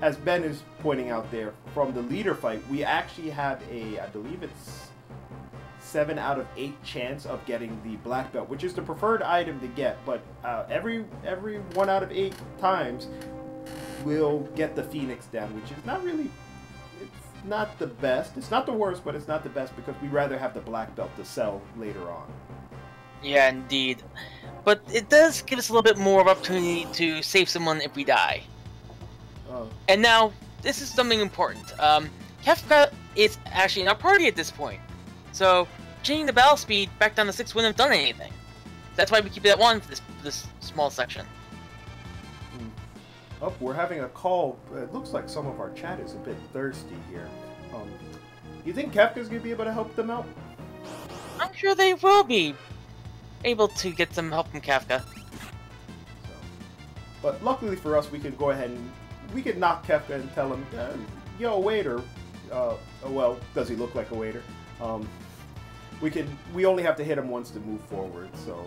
As Ben is pointing out there, from the leader fight, we actually have I believe it's 7 out of 8 chance of getting the black belt, which is the preferred item to get. But every 1 out of 8 times, we'll get the Phoenix down, which is not really. It's not the best. It's not the worst, but it's not the best because we'd rather have the black belt to sell later on. Yeah, indeed. But it does give us a little bit more of opportunity to save someone if we die. And now, this is something important. Kefka is actually in our party at this point. So, changing the battle speed back down to 6 wouldn't have done anything. That's why we keep it at 1 for this small section. Oh, we're having a call. It looks like some of our chat is a bit thirsty here. You think Kefka's going to be able to help them out? I'm sure they will be able to get some help from Kefka. So, but luckily for us, we can go ahead and we could knock Kefka and tell him, yo, waiter. Well, does he look like a waiter? We only have to hit him once to move forward, so.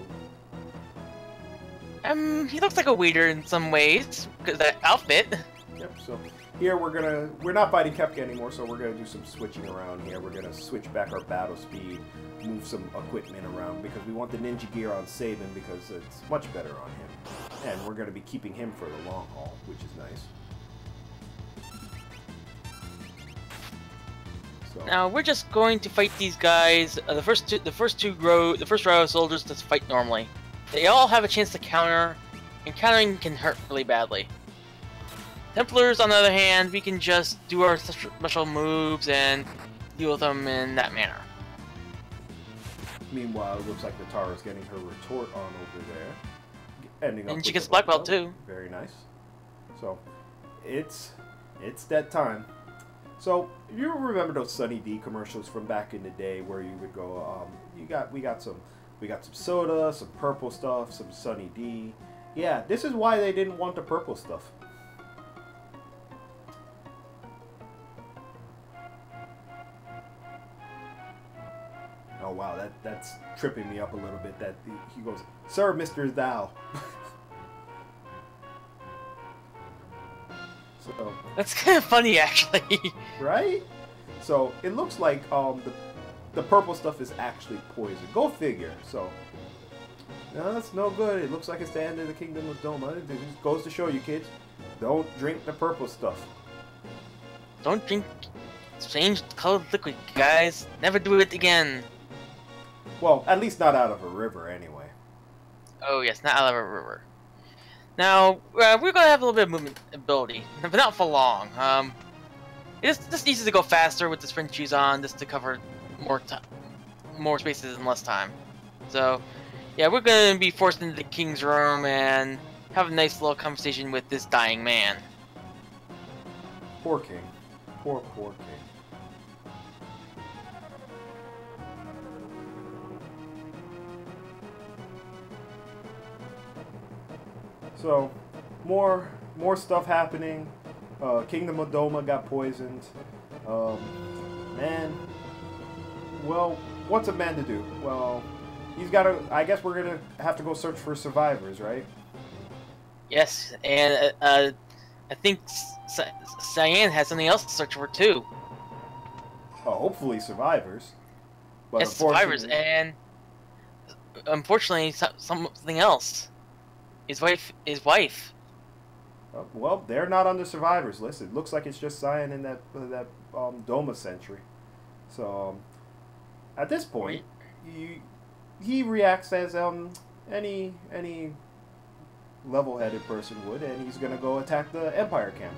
He looks like a waiter in some ways, because that outfit. Yep, so here we're not fighting Kefka anymore, so we're gonna do some switching around here. We're gonna switch back our battle speed, move some equipment around, because we want the ninja gear on Sabin, because it's much better on him. And we're gonna be keeping him for the long haul, which is nice. Now we're just going to fight these guys. The first row of soldiers to fight normally. They all have a chance to counter, and countering can hurt really badly. Templars, on the other hand, we can just do our special moves and deal with them in that manner. Meanwhile, it looks like Netara's getting her retort on over there, ending up. And she gets black belt too. Very nice. So, it's that time. So, you remember those Sunny D commercials from back in the day where you would go, we got some soda, some purple stuff, some Sunny D. Yeah, this is why they didn't want the purple stuff. Oh wow, that's tripping me up a little bit. That he goes, "Sir, Mr. Thou." So that's kind of funny, actually. Right? So it looks like the purple stuff is actually poison. Go figure. So no, that's no good. It looks like it's the end of the Kingdom of Doma. It just goes to show you, kids, don't drink the purple stuff. Don't drink strange colored liquid, guys. Never do it again. Well, at least not out of a river, anyway. Oh yes, not out of a river. Now, we're going to have a little bit of movement ability, but not for long. This needs to go faster with the sprint shoes on, just to cover more spaces in less time. So, yeah, we're going to be forced into the king's room and have a nice little conversation with this dying man. Poor king. Poor king. So, more stuff happening. Kingdom of Doma got poisoned. Man, well, what's a man to do? Well, he's got to. I guess we're gonna have to go search for survivors, right? Yes, and I think Cyan has something else to search for too. Oh, hopefully survivors. But Yes, survivors, and unfortunately, something else. His wife. Well, they're not on the survivors list. It looks like it's just Cyan in that Doma Sentry. So at this point, he reacts as any level-headed person would, and he's gonna go attack the Empire camp.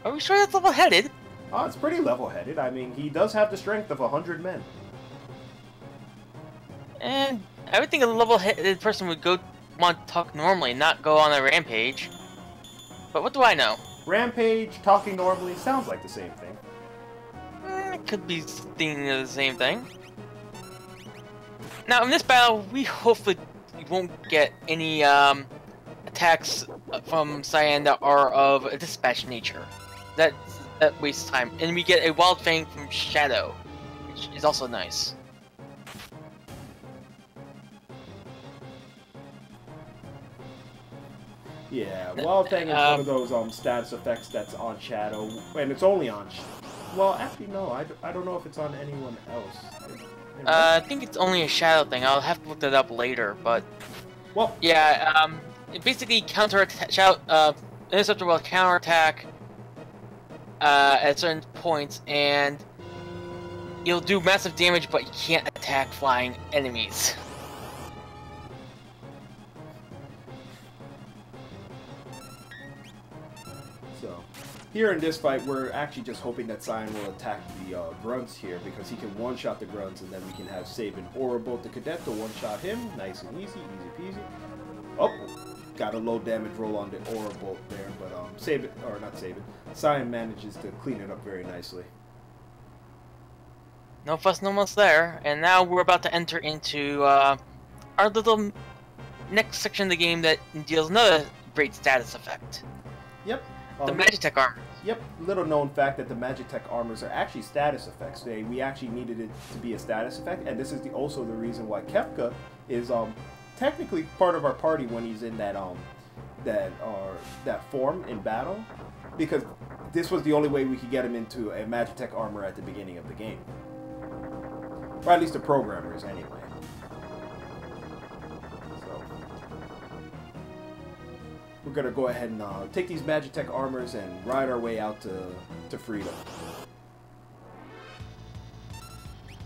Are we sure that's level-headed? Oh, it's pretty level-headed. I mean, he does have the strength of 100 men. And I would think a level-headed person would want to talk normally, not go on a rampage. But what do I know? Rampage, talking normally, sounds like the same thing. It could be thinking the same thing. Now, in this battle, we hopefully won't get any attacks from Cyan that are of a dispatch nature. That wastes time. And we get a Wild Fang from Shadow, which is also nice. Yeah, Wild Fang is one of those status effects that's on Shadow, and it's only on. Well, actually, no, I don't know if it's on anyone else. I think it's only a Shadow thing. I'll have to look that up later, but well, yeah, it basically Interceptor will counterattack at certain points, and you'll do massive damage, but you can't attack flying enemies. So, here in this fight, we're actually just hoping that Cyan will attack the grunts here, because he can one-shot the grunts, and then we can have Sabin or both the cadet to one-shot him. Nice and easy, easy peasy. Oh, got a low damage roll on the Aura Bolt there, but Cyan manages to clean it up very nicely. No fuss, no muss there. And now we're about to enter into our little next section of the game that deals another great status effect. Yep. The Magitech armor. Yep, little known fact that the Magitech armors are actually status effects. We actually needed it to be a status effect, and this is also the reason why Kefka is technically part of our party when he's in that form in battle, because this was the only way we could get him into a Magitech armor at the beginning of the game, or at least the programmers anyway. So we're gonna go ahead and take these Magitech armors and ride our way out to freedom.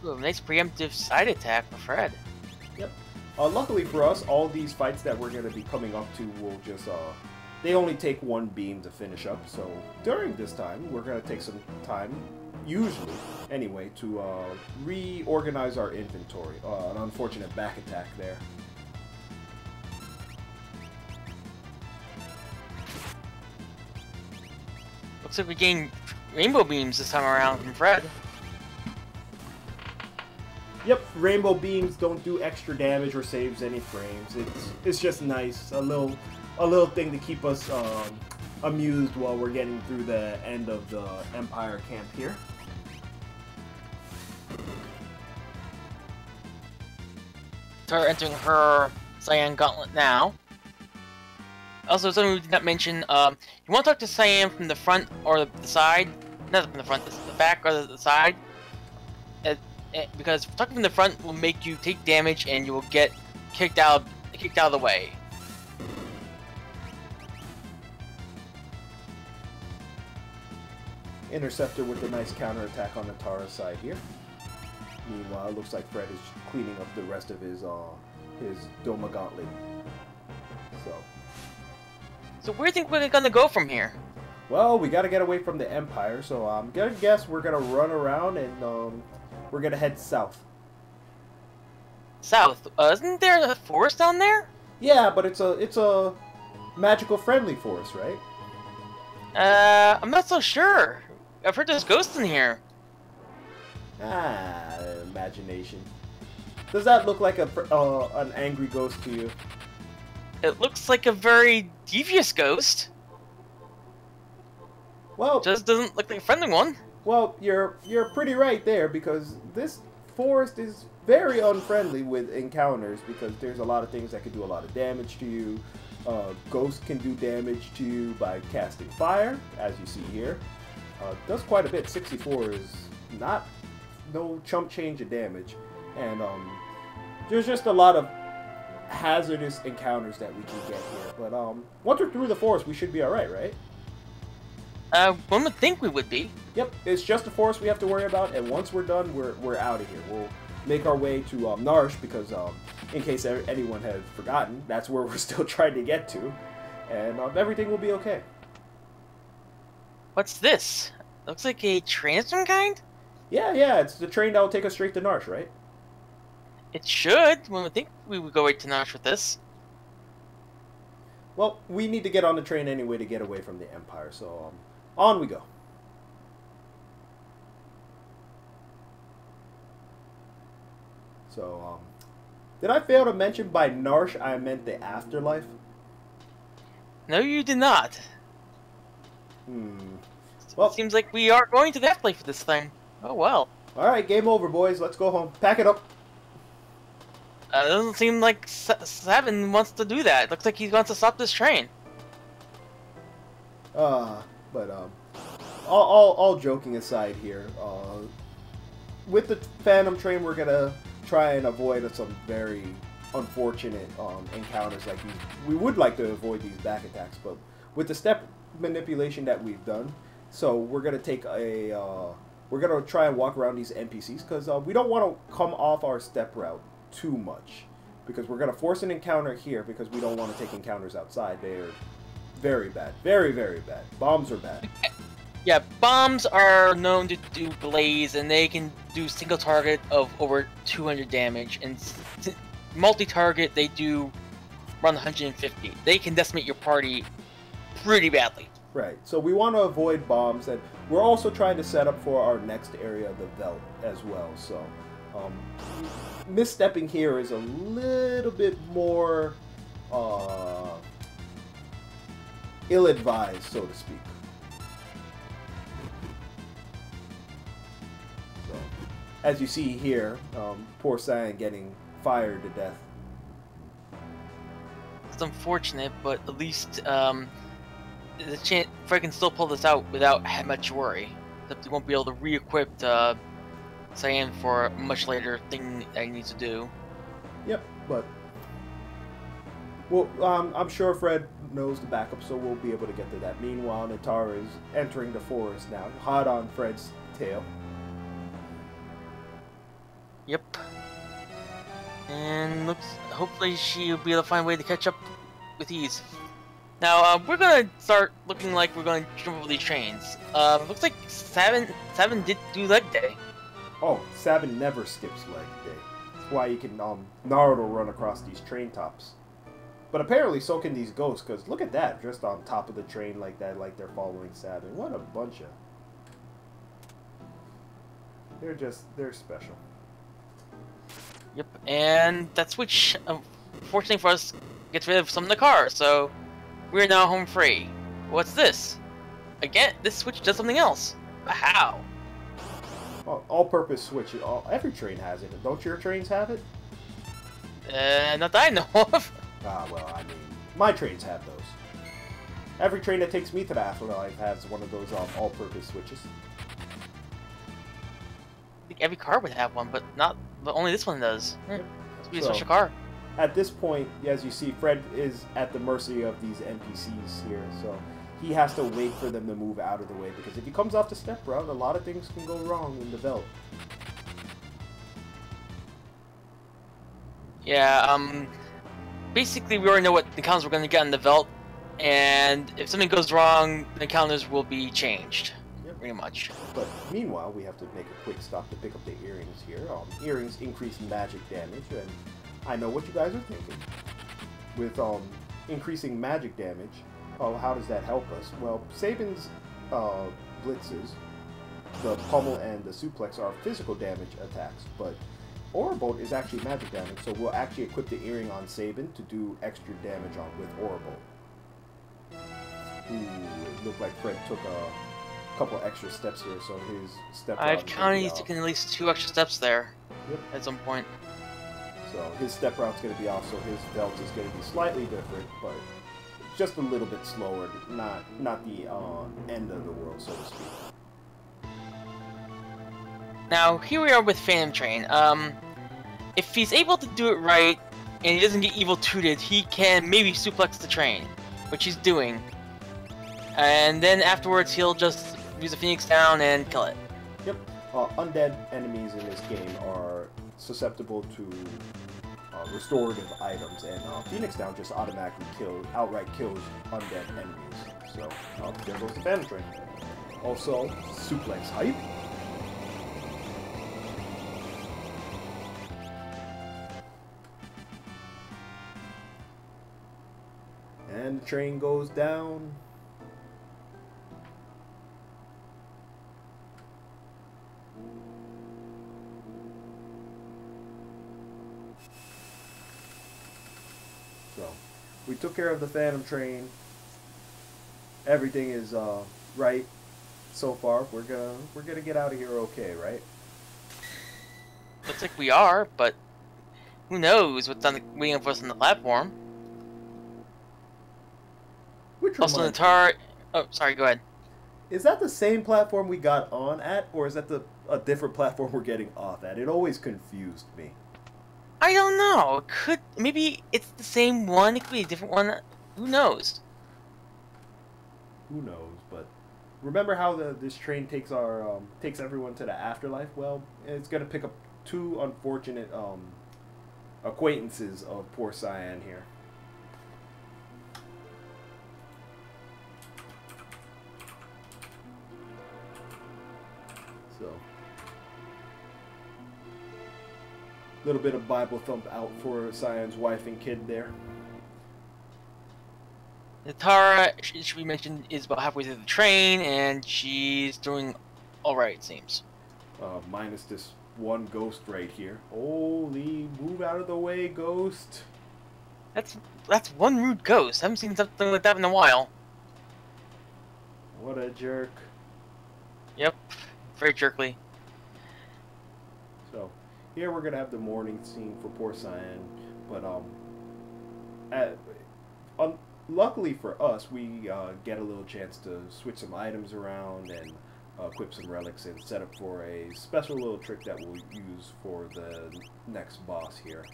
Ooh, nice preemptive side attack for Fred. Yep. Luckily for us, all these fights that we're going to be coming up to will just, they only take one beam to finish up. So during this time, we're going to take some time, usually, anyway, to reorganize our inventory. An unfortunate back attack there. Looks like we gained rainbow beams this time around from Fred. Yep, rainbow beams don't do extra damage or saves any frames. It's just nice, a little thing to keep us amused while we're getting through the end of the Empire camp here. Start entering her Cyan Gauntlet now. Also, something we did not mention, you want to talk to Cyan from the front or the side? Not from the front, the back or the side. Because talking from the front will make you take damage and you will get kicked out of the way. Interceptor with a nice counterattack on Netara's side here. Meanwhile, it looks like Fred is cleaning up the rest of his Doma Gauntlet. So where do you think we're gonna go from here? Well, we gotta get away from the Empire, so I'm gonna guess we're gonna run around and we're gonna head south. South? Isn't there a forest down there? Yeah, but it's a magical friendly forest, right? I'm not so sure. I've heard there's ghosts in here. Ah, imagination. Does that look like an angry ghost to you? It looks like a very devious ghost. Well, just doesn't look like a friendly one. Well, you're pretty right there, because this forest is very unfriendly with encounters because there's a lot of things that can do a lot of damage to you. Ghost can do damage to you by casting fire, as you see here. Does quite a bit. 64 is not no chump change of damage, and there's just a lot of hazardous encounters that we can get here. But once we're through the forest, we should be all right? One would think we would be. Yep, it's just the forest we have to worry about, and once we're done, we're out of here. We'll make our way to Narshe because, in case anyone had forgotten, that's where we're still trying to get to, and everything will be okay. What's this? Looks like a train of some kind? Yeah, it's the train that will take us straight to Narshe, right? It should. One would think we would go right to Narshe with this. Well, we need to get on the train anyway to get away from the Empire, so on we go. So, did I fail to mention by Narshe I meant the afterlife? No, you did not. Well, it seems like we are going to the afterlife for this thing. Oh well. Alright, game over, boys. Let's go home. Pack it up. It doesn't seem like Seven wants to do that. It looks like he wants to stop this train. But all joking aside here, with the Phantom train, we're gonna try and avoid some very unfortunate encounters like these. We would like to avoid these back attacks, but with the step manipulation that we've done, so we're gonna take we're gonna try and walk around these NPCs because we don't want to come off our step route too much, because we're gonna force an encounter here because we don't want to take encounters outside. They are very bad, very bad. Bombs are bad. Yeah, bombs are known to do blaze, and they can do single target of over 200 damage, and multi-target they do around 150. They can decimate your party pretty badly. Right, so we want to avoid bombs, and we're also trying to set up for our next area, the Veldt, as well. So, misstepping here is a little bit more ill-advised, so to speak. So, as you see here, poor Cyan getting fired to death. It's unfortunate, but at least the chance Fred can still pull this out without much worry. Except he won't be able to re-equip Cyan for a much later thing that he needs to do. Yep, but well, I'm sure Fred knows the backup, so we'll be able to get to that. Meanwhile, Netara is entering the forest now, hot on Fred's tail. Yep. And hopefully she'll be able to find a way to catch up with ease. Now, we're gonna start looking like we're gonna jump over these trains. Looks like Seven did do leg day. Oh, Seven never skips leg day. That's why you can Naruto run across these train tops. But apparently so can these ghosts, because look at that, just on top of the train like that, like they're following Seven. What a bunch of... They're special. Yep, and that switch, unfortunately for us, gets rid of some of the cars, so we're now home free. What's this? Again, this switch does something else. But how? All-purpose switch. Every train has it. Don't your trains have it? Not that I know of. Ah, well, I mean, my trains have those. Every train that takes me to the afterlife has one of those all-purpose switches. I think every car would have one, but only this one does. Yep. Must be a special car. At this point, as you see, Fred is at the mercy of these NPCs here, so he has to wait for them to move out of the way, because if he comes off the step route, a lot of things can go wrong in the Veldt. Yeah, basically we already know what encounters we're going to get in the Veldt, and if something goes wrong, the encounters will be changed. Yep. Pretty much. But meanwhile, we have to make a quick stop to pick up the earrings here. Earrings increase magic damage, and I know what you guys are thinking. With increasing magic damage, how does that help us? Well, Sabin's blitzes, the pummel and the suplex, are physical damage attacks, but Aurabolt is actually magic damage, so we'll actually equip the earring on Sabin to do extra damage with Aurabolt. Ooh, it looked like Fred took couple extra steps here, so his step route I've is counted gonna he's be taken at least 2 extra steps there. Yep. At some point. So his step route's going to be off, so his belt is going to be slightly different, but just a little bit slower, not the end of the world, so to speak. Now, here we are with Phantom Train. If he's able to do it right, and he doesn't get evil tooted, he can maybe suplex the train, which he's doing. And then afterwards, he'll just use the Phoenix down and kill it. Yep. Undead enemies in this game are susceptible to restorative items, and Phoenix Down just automatically outright kills undead enemies. So there goes the Phantom Train. Also, suplex hype. And the train goes down. So, we took care of the Phantom Train. Everything is right so far. We're gonna get out of here okay, right? Looks like we are, but who knows what's waiting for us on the platform. Which Also, reminds Netara. Oh, sorry. Go ahead. Is that the same platform we got on at, or is that a different platform we're getting off at? It always confused me. I don't know. It could maybe it's the same one. It could be a different one. Who knows? Who knows? But remember how this train takes takes everyone to the afterlife? Well, it's gonna pick up 2 unfortunate acquaintances of poor Cyan here. So, a little bit of Bible thump out for Cyan's wife and kid there. Netara, should be mentioned, is about halfway through the train, and she's doing alright, it seems. Minus this one ghost right here. Holy, move out of the way, ghost. That's one rude ghost. I haven't seen something like that in a while. What a jerk. Yep, very jerkly. So, here we're gonna have the morning scene for poor Cyan, but luckily for us, we get a little chance to switch some items around and equip some relics and set up for a special little trick that we'll use for the next boss here.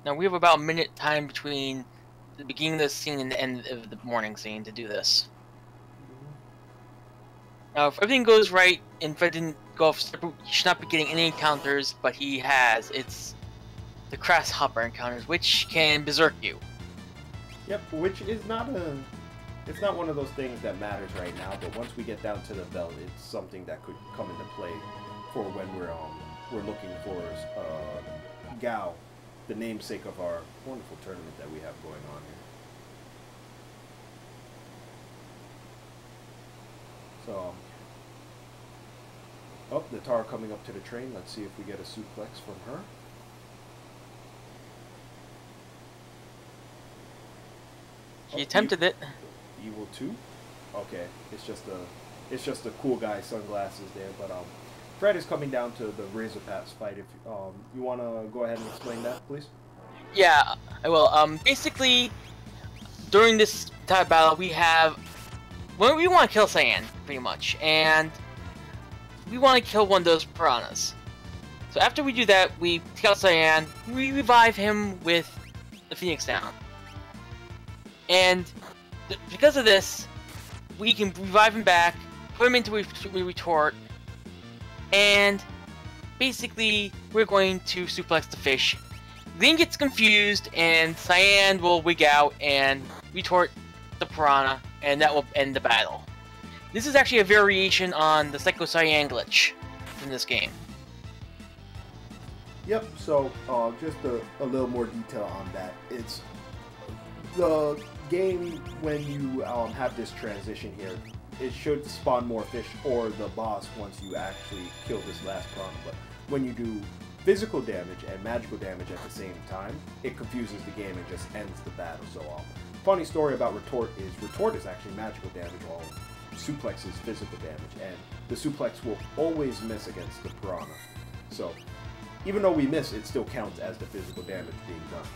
Now we have about a minute time between the beginning of the scene and the end of the morning scene to do this. Now, if everything goes right and Fred didn't go off separate, he should not be getting any encounters, but he has. It's the Grasshopper encounters, which can berserk you. Yep, which is not it's not one of those things that matters right now, but once we get down to the belt, it's something that could come into play for when we're looking for Gao, the namesake of our wonderful tournament that we have going on here. So, Netara coming up to the train. Let's see if we get a suplex from her. He attempted it. Evil 2? Okay, it's just the cool guy sunglasses there, but Fred is coming down to the Razor Pass fight. If you want to go ahead and explain that, please. Yeah, I will. Basically, during this entire battle, we want to kill Cyan, pretty much, and we want to kill one of those piranhas. So after we do that, we take out Cyan, we revive him with the Phoenix Down. And because of this, we can revive him back, put him into a retort, and basically we're going to suplex the fish. Lin gets confused, and Cyan will wig out and retort the piranha, and that will end the battle. This is actually a variation on the Psycho Cyan glitch in this game. Yep, so just a little more detail on that. It's the game, when you have this transition here, it should spawn more fish or the boss once you actually kill this last piranha. But when you do physical damage and magical damage at the same time, it confuses the game and just ends the battle. So, funny story about Retort is actually magical damage, while Suplex is physical damage, and the Suplex will always miss against the Piranha. So, even though we miss, it still counts as the physical damage being done.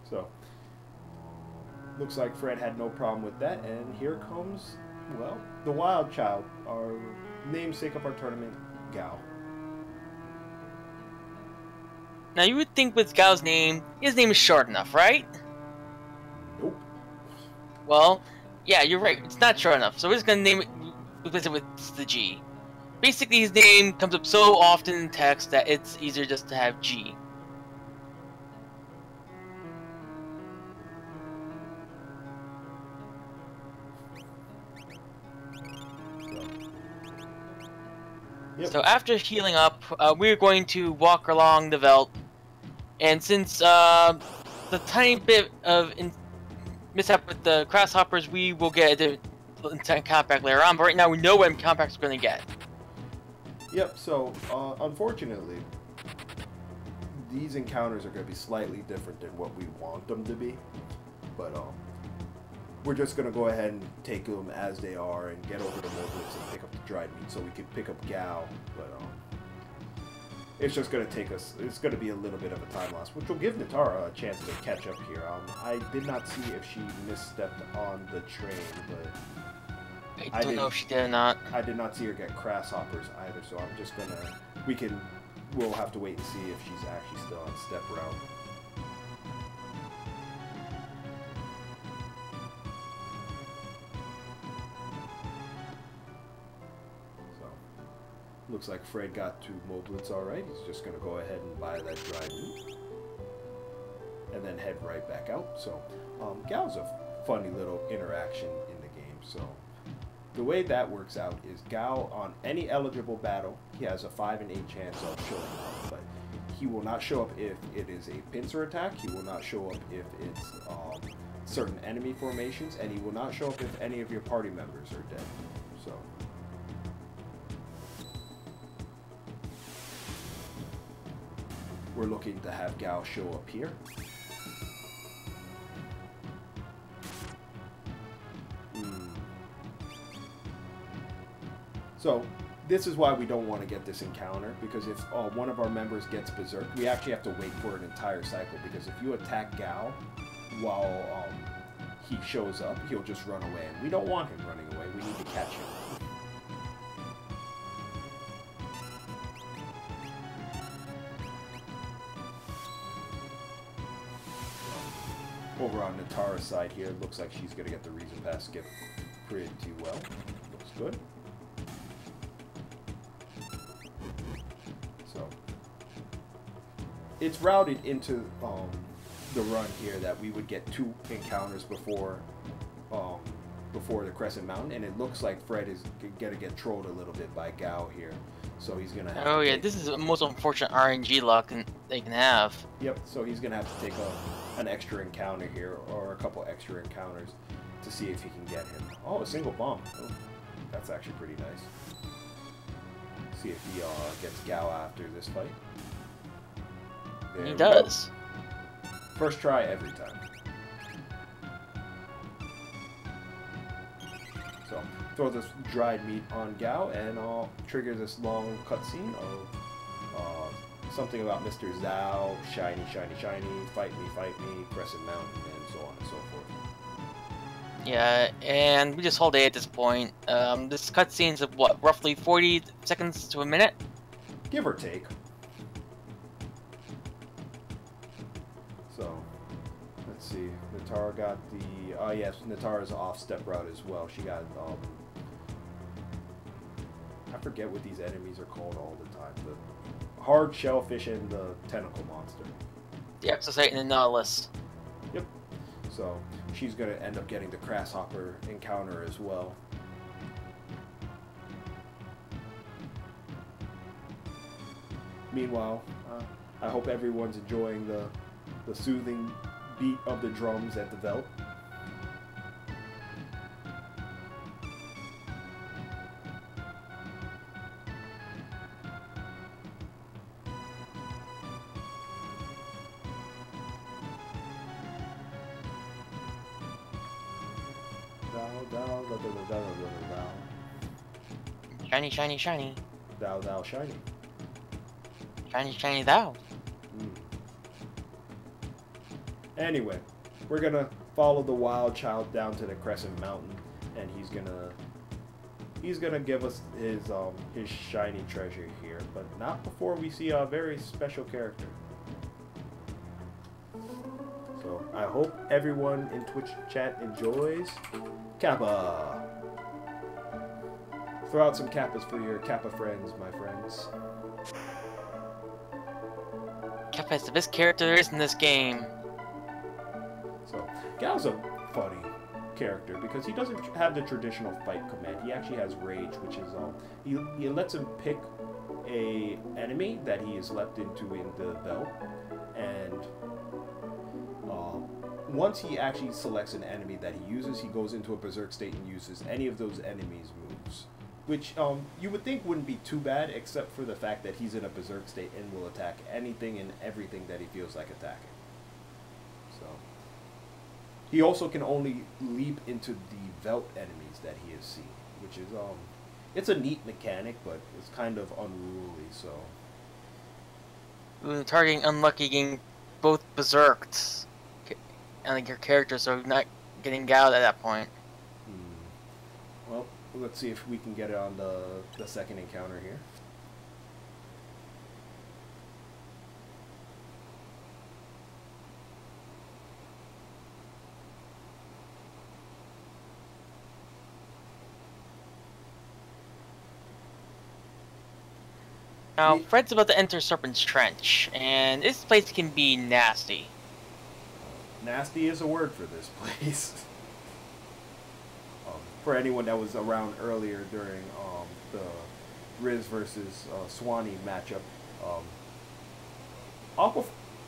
So, looks like Fred had no problem with that, and here comes, well, the Wild Child, our namesake of our tournament, Gao. Now you would think with Gao's name, his name is short enough, right? Nope. Well, yeah, you're right. It's not short enough, so we're just gonna name it, replace it with the G. Basically, his name comes up so often in text that it's easier just to have G. Yep. So after healing up, we're going to walk along the veldt, and since the tiny bit of mishap with the grasshoppers, we will get an intent compact later on, but right now we know what compacts we're going to get. Yep, so unfortunately, these encounters are going to be slightly different than what we want them to be, but we're just going to go ahead and take them as they are and get over to Moblitz and pick up the dried meat so we can pick up Gao, but it's just going to take us, it's going to be a little bit of a time loss, which will give Netara a chance to catch up here. I did not see if she misstepped on the train, but I don't know if she did or not. I did not see her get grasshoppers either, so I'm just going to, we'll have to wait and see if she's actually still on step route. Looks like Fred got to Moblitz alright. He's just going to go ahead and buy that dried meat. And then head right back out. So, Gao's a funny little interaction in the game. So, the way that works out is Gao, on any eligible battle, he has a 5 in 8 chance of showing up. But he will not show up if it is a pincer attack. He will not show up if it's certain enemy formations. And he will not show up if any of your party members are dead. So... we're looking to have Gao show up here. So, this is why we don't want to get this encounter, because if one of our members gets berserk, we actually have to wait for an entire cycle, because if you attack Gao while he shows up, he'll just run away, and we don't want him running away. We need to catch him. Over on Netara's side here, looks like she's going to get the Reason Pass skip pretty well. Looks good. So, it's routed into the run here that we would get 2 encounters before the Crescent Mountain, and it looks like Fred is going to get trolled a little bit by Gao here. So he's going to have to this is the most unfortunate RNG luck they can have. Yep, so he's going to have to take an extra encounter here, or a couple extra encounters, to see if he can get him. Oh, a single bomb. Oh, that's actually pretty nice. See if he gets Gao after this fight. There he does. Go. First try every time. So, throw this dried meat on Gao, and I'll trigger this long cutscene of something about Mr. Zhao, shiny, shiny, shiny, fight me, Crescent Mountain, and so on and so forth. Yeah, and we just hold A at this point. This cutscene's of what, roughly 40 seconds to a minute? Give or take. So, let's see. Netara got the... oh yes, Netara's off step route as well. She got... I forget what these enemies are called all the time. The hard shellfish and the tentacle monster. The Exocite and the Nautilus. Yep. So she's gonna end up getting the Grasshopper encounter as well. Meanwhile, I hope everyone's enjoying the soothing beat of the drums at the Veld. Shiny, shiny, shiny. Thou, shiny. Shiny, shiny, thou. Anyway, we're gonna follow the wild child down to the Crescent Mountain, and he's gonna give us his shiny treasure here, but not before we see a very special character. So I hope everyone in Twitch chat enjoys Kappa. Throw out some Kappas for your Kappa friends, my friends. Kefka is the best character there is in this game. So, Gal's a funny character because he doesn't have the traditional fight command. He actually has rage, which is he lets him pick a enemy that he is left into in the belt, and once he actually selects an enemy that he uses, he goes into a berserk state and uses any of those enemies' moves. Which you would think wouldn't be too bad, except for the fact that he's in a berserk state and will attack anything and everything that he feels like attacking. So he also can only leap into the Velt enemies that he has seen, which is it's a neat mechanic, but it's kind of unruly. So Targeting unlucky getting both berserked, and like your character, so not getting gouged at that point. Well, let's see if we can get it on the second encounter here. Now, Fred's about to enter Serpent's Trench, and this place can be nasty. Nasty is a word for this place. For anyone that was around earlier during the Riz versus Swanee matchup,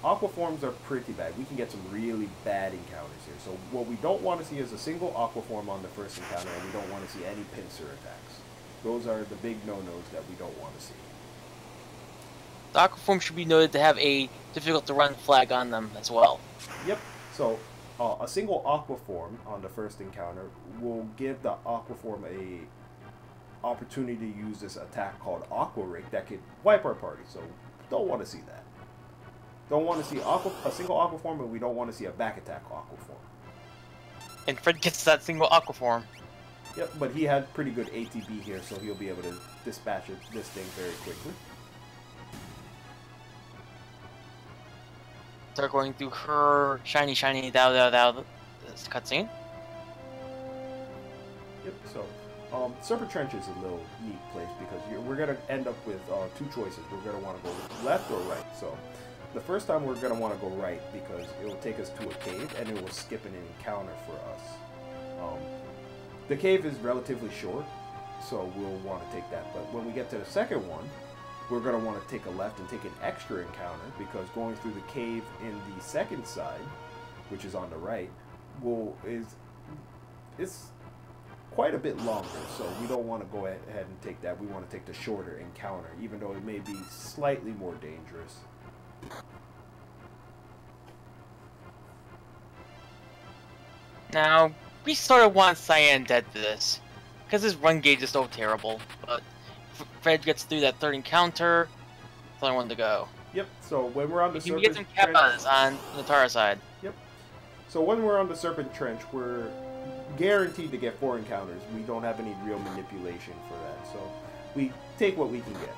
Aquaforms are pretty bad. We can get some really bad encounters here. So what we don't want to see is a single Aquaform on the first encounter, and we don't want to see any pincer attacks. Those are the big no-nos that we don't want to see. The Aquaform should be noted to have a difficult-to-run flag on them as well. Yep. So a single Aquaform on the first encounter will give the Aquaform a opportunity to use this attack called Aqua Rig that could wipe our party. So don't want to see that. Don't want to see a single Aquaform, and we don't want to see a back attack Aquaform. And Fred gets that single Aquaform. Yep, but he had pretty good ATB here, so he'll be able to dispatch this thing very quickly. Start going through her shiny, shiny, thou, this cutscene. Yep, so Serpent Trench is a little neat place because we're going to end up with two choices. We're going to want to go left or right. So the first time we're going to want to go right because it will take us to a cave and it will skip an encounter for us. The cave is relatively short, so we'll want to take that. But when we get to the second one, we're going to want to take a left and take an extra encounter because going through the cave in the second side, which is on the right, is quite a bit longer. So we don't want to go ahead and take that. We want to take the shorter encounter, even though it may be slightly more dangerous. Now, we sort of want Cyan dead for this, because his run gauge is so terrible, but Fred gets through that third encounter, that's all I wanted to go. Yep, so when we're on the You Serpent can get some Kappas on the Netara side. Yep. So when we're on the Serpent Trench, we're guaranteed to get 4 encounters. We don't have any real manipulation for that, so we take what we can get.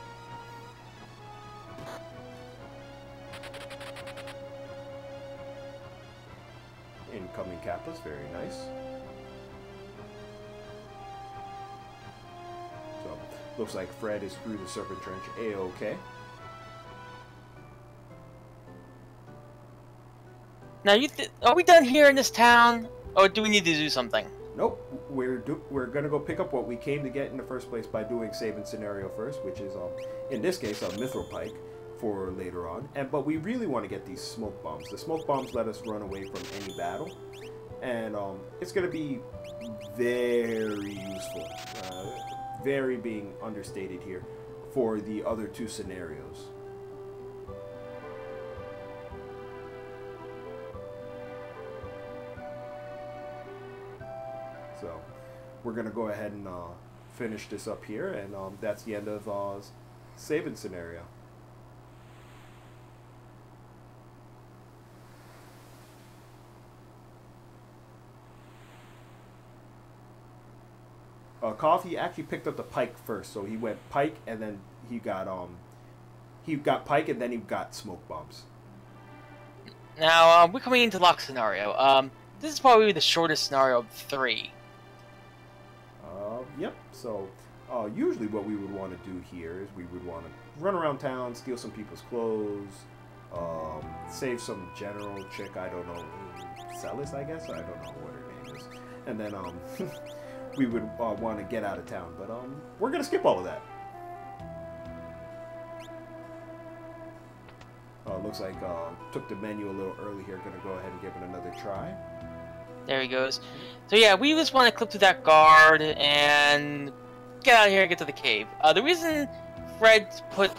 Incoming Kappas, very nice. So Looks like Fred is through the Serpent Trench A-OK. Now, are we done here in this town, or do we need to do something? Nope, we're gonna go pick up what we came to get in the first place by doing save and scenario first, which is in this case a mithril pike for later on. But we really want to get these smoke bombs. The smoke bombs let us run away from any battle, and it's gonna be very useful. Very being understated here for the other two scenarios. So we're gonna go ahead and finish this up here, and that's the end of saving scenario. Coffee actually picked up the pike first, so he went pike, and then he got pike, and then he got smoke bombs. Now we're coming into lock scenario. This is probably the shortest scenario of 3. Yep. So usually what we would want to do here is we would want to run around town, steal some people's clothes, save some general chick. I don't know, Celis, I guess. I don't know what her name is, and then we would want to get out of town, but we're gonna skip all of that. Looks like took the menu a little early here. Gonna go ahead and give it another try. There he goes. So yeah, we just want to clip through that guard and get out of here and get to the cave. The reason Fred put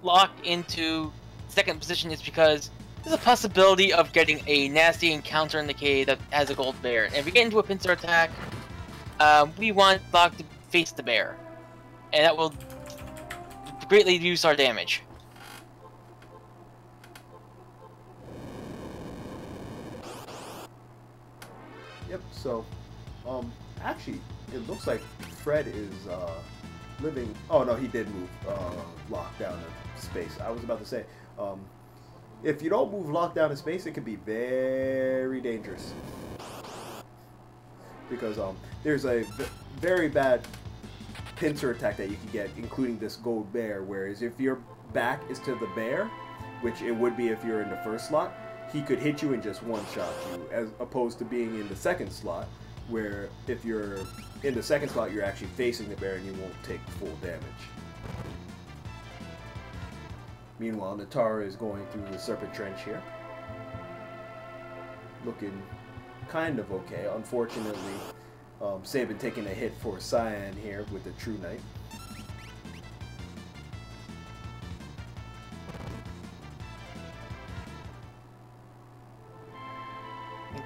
Locke into second position is because there's a possibility of getting a nasty encounter in the cave that has a gold bear. And if we get into a pincer attack, we want Locke to face the bear, and that will greatly reduce our damage. Yep. So, actually, it looks like Fred is living. Oh no, he did move Locke down to space. I was about to say, if you don't move Locke down to space, it can be very dangerous. Because there's a very bad pincer attack that you can get, including this gold bear, whereas if your back is to the bear, which it would be if you're in the first slot, he could hit you and just one-shot you, as opposed to being in the second slot, where if you're in the second slot, you're actually facing the bear and you won't take full damage. Meanwhile, Netara is going through the Serpent Trench here. Looking kind of okay. Unfortunately, Sabin taking a hit for Cyan here with the True Knight.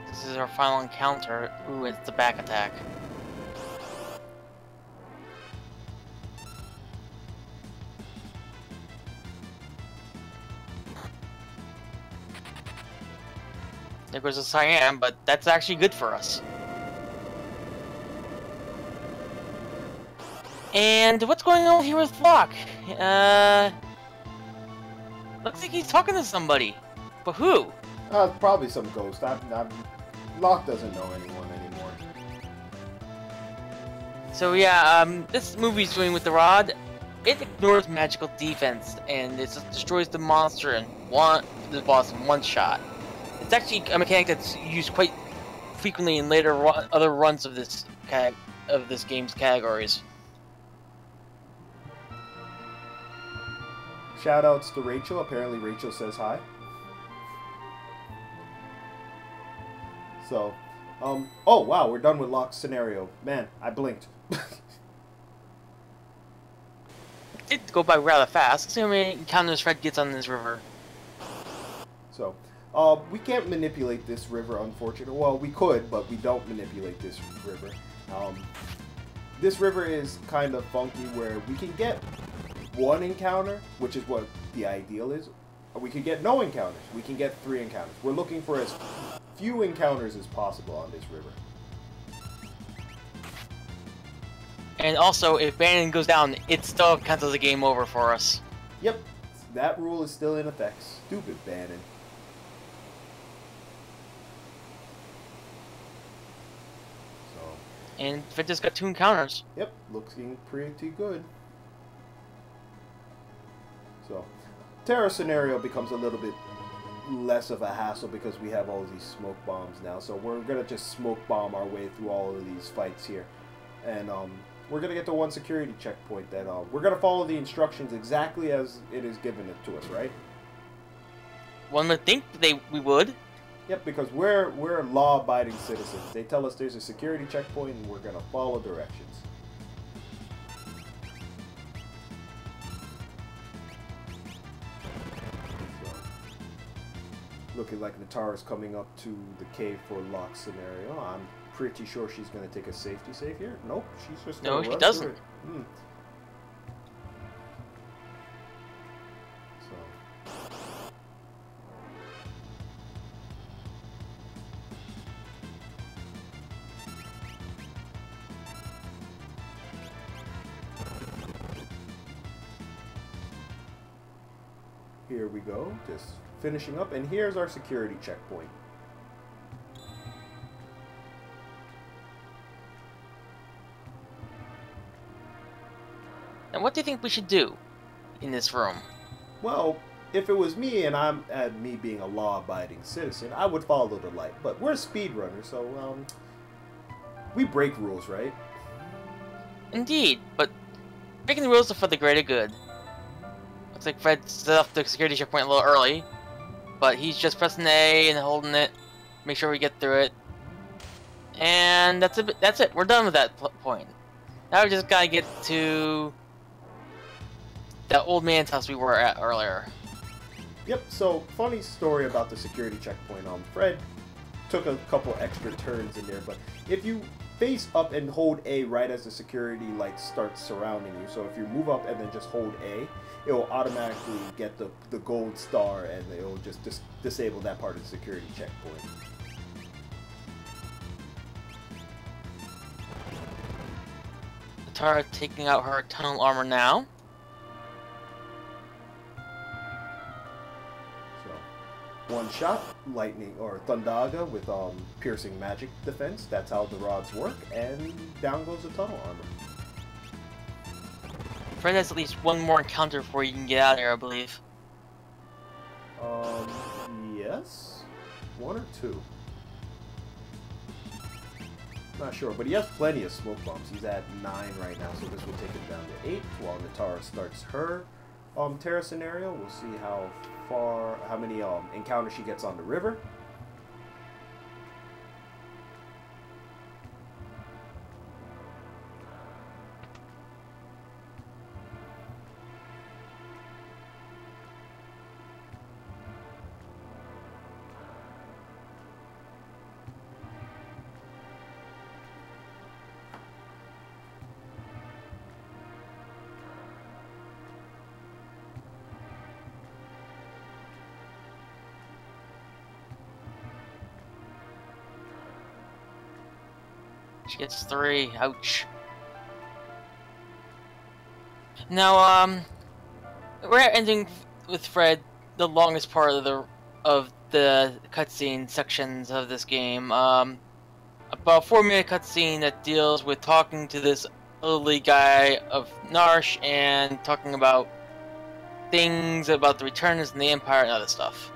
This is our final encounter. Ooh, it's the back attack. There goes a Cyan, but that's actually good for us. And what's going on here with Locke? Looks like he's talking to somebody. But who? Probably some ghost. Locke doesn't know anyone anymore. So yeah, this movie's doing with the rod, it ignores magical defense and it just destroys the monster and the boss in one shot. It's actually a mechanic that's used quite frequently in later other runs of this game's categories. Shoutouts to Rachel. Apparently Rachel says hi. So, oh wow, we're done with Locke's scenario. Man, I blinked. It did go by rather fast. Let's see how many encounters Fred gets on this river. So, we can't manipulate this river, unfortunately. Well, we could, but we don't manipulate this river. This river is kind of funky where we can get one encounter, which is what the ideal is. Or we can get no encounters. We can get 3 encounters. We're looking for as few encounters as possible on this river. And also, if Bannon goes down, it still counts as a game over for us. Yep, that rule is still in effect. Stupid Bannon. And Fred just got 2 encounters. Yep, looking pretty good. So, Terra scenario becomes a little bit less of a hassle because we have all these smoke bombs now. So we're gonna just smoke bomb our way through all of these fights here, and we're gonna get to one security checkpoint that we're gonna follow the instructions exactly as it is given it to us, right? One would think we would. Yep, because we're law-abiding citizens. They tell us there's a security checkpoint, and we're gonna follow directions. Looking like Natara's coming up to the cave for lock scenario. I'm pretty sure she's going to take a safety save here. Nope, she's just no, she doesn't. So. Here we go, just finishing up, and here's our security checkpoint. And what do you think we should do in this room? Well, if it was me and I'm me being a law-abiding citizen, I would follow the light. But we're speedrunners, so we break rules, right? Indeed, but breaking the rules are for the greater good. Looks like Fred set up the security checkpoint a little early, but he's just pressing A and holding it. Make sure we get through it, and that's it. That's it. We're done with that point. Now we just gotta get to that old man's house we were at earlier. Yep. So funny story about the security checkpoint. Fred took a couple extra turns in there, but if you face up and hold A right as the security light starts surrounding you, so if you move up and then just hold A, it will automatically get the gold star, and it will just disable that part of the security checkpoint. Netara taking out her tunnel armor now. So, one shot, lightning or Thundaga with piercing magic defense. That's how the rods work, and down goes the tunnel armor. Fred has at least one more encounter before you can get out of here, I believe. Yes? One or two? Not sure, but he has plenty of smoke bombs. He's at 9 right now, so this will take him down to 8 while Netara starts her Terra scenario. We'll see how many encounters she gets on the river. She gets 3. Ouch. Now, we're ending with Fred the longest part of the cutscene sections of this game. About a 4-minute cutscene that deals with talking to this elderly guy of Narshe and talking about things about the Returners and the Empire and other stuff.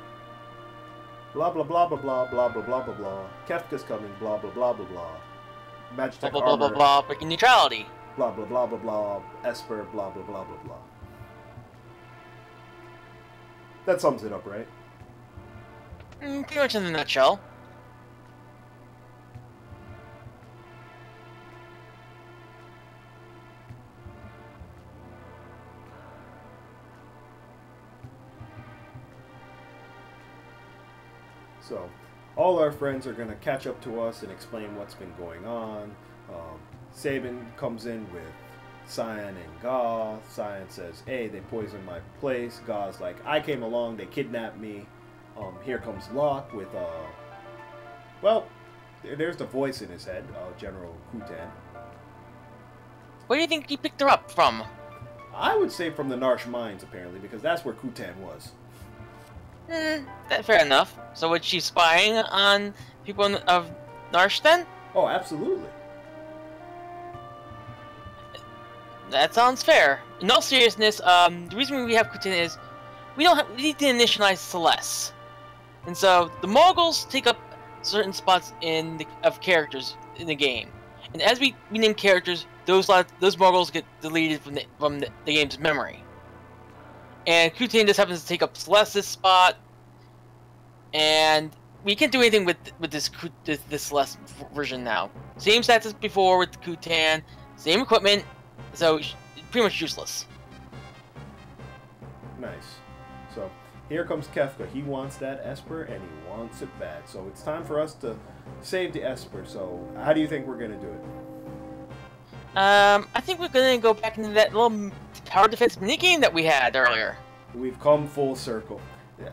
Blah blah blah blah blah blah blah blah blah blah. Kefka's coming. Blah blah blah blah blah. Magitech blah blah blah blah. Breaking neutrality. Blah blah blah blah blah. Esper. Blah blah blah blah blah. That sums it up, right? Pretty much in a nutshell. So, all our friends are going to catch up to us and explain what's been going on. Sabin comes in with Cyan and Ga. Cyan says, hey, they poisoned my place. Ga's like, I came along, they kidnapped me. Here comes Locke with, well, there's the voice in his head, General Kutan. Where do you think he picked her up from? I would say from the Narshe mines, apparently, because that's where Kutan was. Fair enough. So was she spying on people of Narshe then? Oh, absolutely. That sounds fair. In all seriousness, the reason we have Kutin is we need to initialize Celeste, and so the Moguls take up certain spots of characters in the game, and as we name characters, those Moguls get deleted from the game's memory. And Kutin just happens to take up Celeste's spot, and we can't do anything with this Celeste version now. Same stats as before with Kutan, same equipment, so it's pretty much useless. Nice. So here comes Kefka. He wants that Esper, and he wants it bad. So it's time for us to save the Esper. So how do you think we're gonna do it? I think we're gonna go back into that little tower defense minigame that we had earlier. We've come full circle.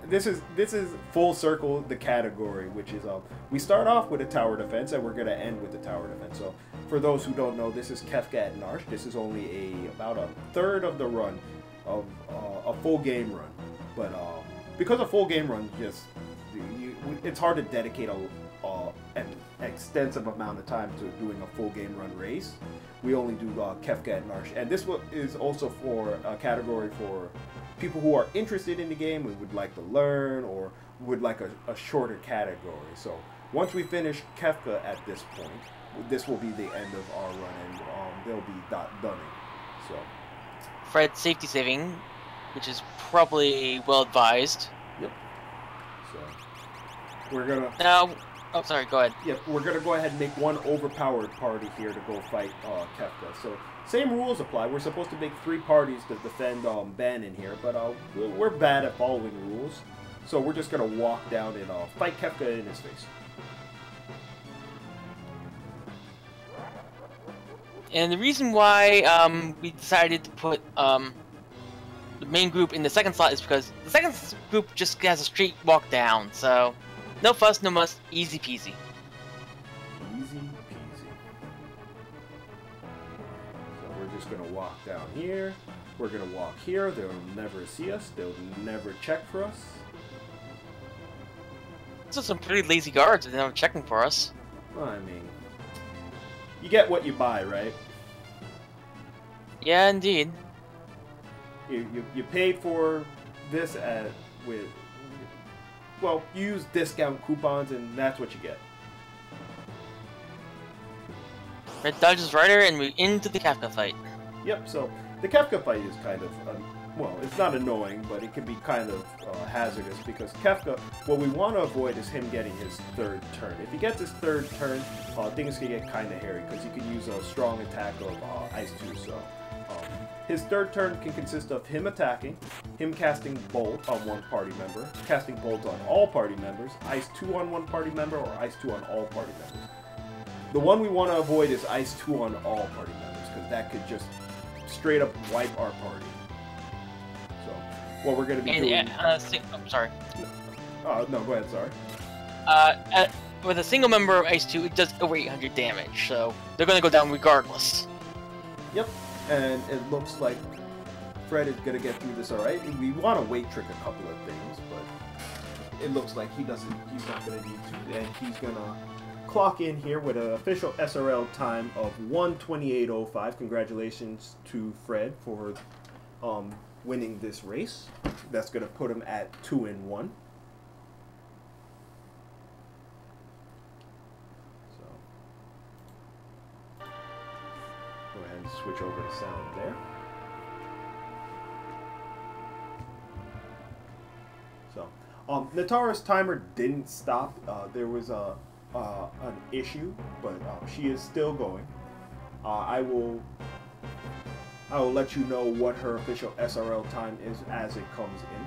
This is full circle the category, which is we start off with a tower defense and we're gonna end with the tower defense. So for those who don't know, this is Kefka at Narshe. This is only about a third of the run of a full game run, but because a full game run it's hard to dedicate an extensive amount of time to doing a full game run race. We only do Kefka at Narshe, and this is also for a category for people who are interested in the game and would like to learn or would like a shorter category. So once we finish Kefka at this point, this will be the end of our run, and they'll be done. So Fred safety saving, which is probably well advised. Yep. So we're gonna now. Oh, sorry. Go ahead. Yep, we're gonna go ahead and make one overpowered party here to go fight Kefka. So same rules apply. We're supposed to make 3 parties to defend Bannon here, but we're bad at following rules. So we're just gonna walk down and fight Kefka in his face. And the reason why we decided to put the main group in the second slot is because the second group just has a straight walk down. So no fuss, no muss, easy peasy. Easy peasy. So we're just gonna walk down here. We're gonna walk here. They'll never see us. They'll never check for us. Those are some pretty lazy guards if they're not checking for us. Well, I mean, you get what you buy, right? Yeah, indeed. You paid for this well, you use discount coupons and that's what you get. Red dodges Rider and we into the Kefka fight. Yep, so the Kefka fight is kind of, well, it's not annoying, but it can be kind of hazardous because Kefka, what we want to avoid is him getting his 3rd turn. If he gets his 3rd turn, things can get kind of hairy because he can use a strong attack of Ice 2, so his 3rd turn can consist of him attacking, him casting Bolt on one party member, casting Bolt on all party members, Ice 2 on one party member, or Ice 2 on all party members. The one we want to avoid is Ice 2 on all party members, because that could just straight up wipe our party. So, what we're going to be doing... I'm sorry. No, go ahead, sorry. With a single member of Ice 2, it does over 800 damage, so they're going to go down regardless. Yep. And it looks like Fred is going to get through this alright. We want to weight trick a couple of things, but it looks like he's not going to need to. And he's going to clock in here with an official SRL time of 1:28:05. Congratulations to Fred for winning this race. That's going to put him at 2-1. Go ahead and switch over to sound there. So, Natara's timer didn't stop. There was an issue, but she is still going. I will let you know what her official SRL time is as it comes in.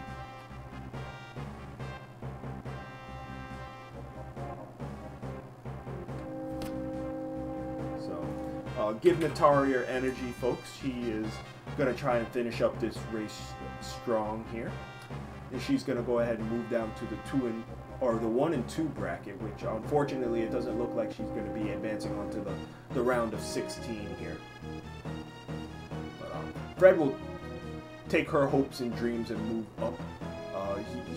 Give Netara your energy, folks. She is going to try and finish up this race strong here. And she's going to go ahead and move down to the 1 and 2 bracket, which unfortunately it doesn't look like she's going to be advancing onto the round of 16 here. But Fred will take her hopes and dreams and move up.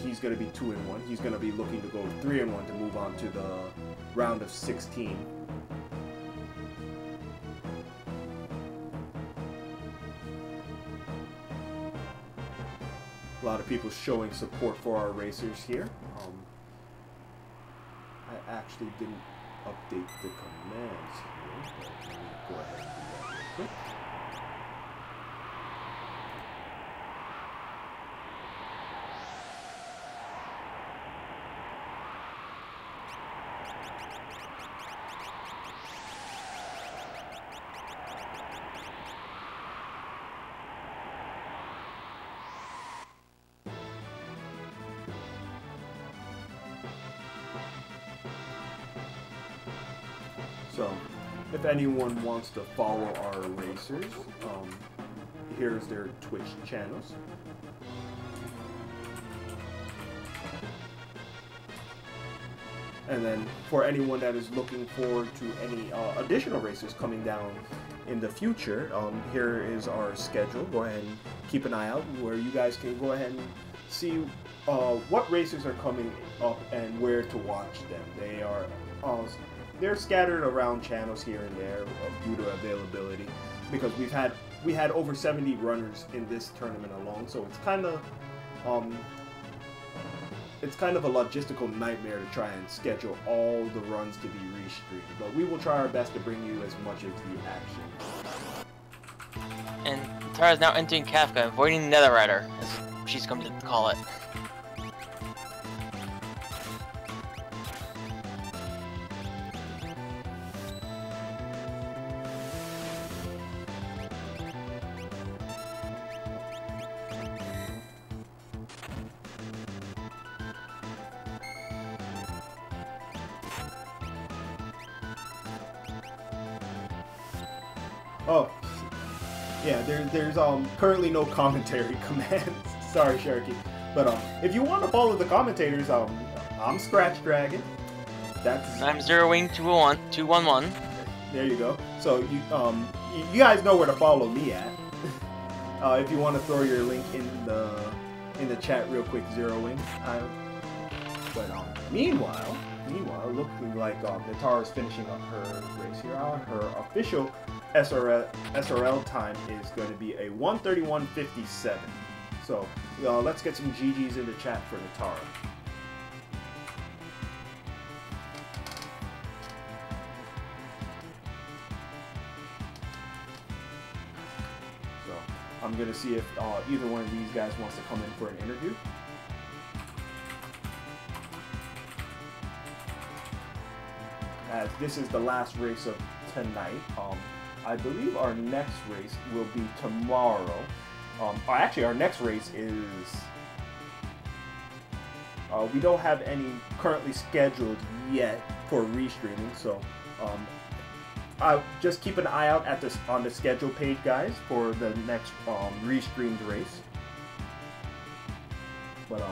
He's going to be 2-1. He's going to be looking to go 3-1 to move on to the round of 16. A lot of people showing support for our racers here. I actually didn't update the commands here, but let me go ahead and do that real quick. So, if anyone wants to follow our racers, here's their Twitch channels. And then, for anyone that is looking forward to any additional racers coming down in the future, here is our schedule. Go ahead and keep an eye out where you guys can go ahead and see what racers are coming up and where to watch them. They are they're scattered around channels here and there due to availability, because we had over 70 runners in this tournament alone, so it's kind of a logistical nightmare to try and schedule all the runs to be restreamed, but we will try our best to bring you as much of the action. And Tara is now entering Kefka, avoiding Netara, as she's come to call it. Oh, yeah, there's currently no commentary commands. Sorry, Sharky. But if you want to follow the commentators, I'm Scratch Dragon. I'm Zero Wing 211. There you go. So you guys know where to follow me at. If you want to throw your link in the chat real quick, Zero Wing. But meanwhile, looking like Netara's finishing up her race here. Her official SRL time is going to be a 1:31.57. So let's get some GGs in the chat for Netara. So I'm going to see if either one of these guys wants to come in for an interview. As this is the last race of tonight. I believe our next race will be tomorrow. Actually, our next race is... we don't have any currently scheduled yet for restreaming, so just keep an eye out on the schedule page, guys, for the next restreamed race. But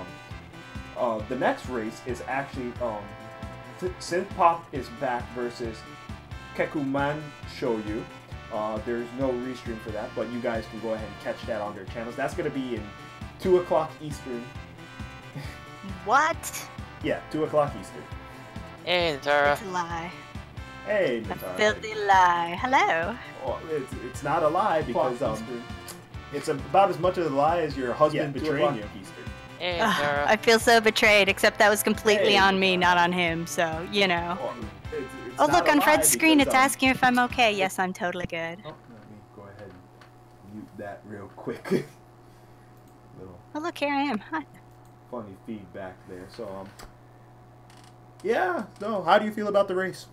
the next race is actually Synthpop is back versus Kekuman Shoyu. There's no restream for that, but you guys can go ahead and catch that on their channels. That's going to be in 2 o'clock Eastern. What? Yeah, 2 o'clock Eastern. Hey, Netara. It's a lie. Hey, A Netara. filthy lie. Hello. Well, it's not a lie because it's about as much of a lie as your husband betraying you. Eastern. Hey, Netara. I feel so betrayed, except that was completely on me, not on him, so, you know. Well, Oh, look, on Fred's screen, because, it's asking if I'm okay. Yes, I'm totally good. Oh, let me go ahead and mute that real quick. Little Oh, look, here I am. Hi. funny feedback there. So, yeah, no, how do you feel about the race?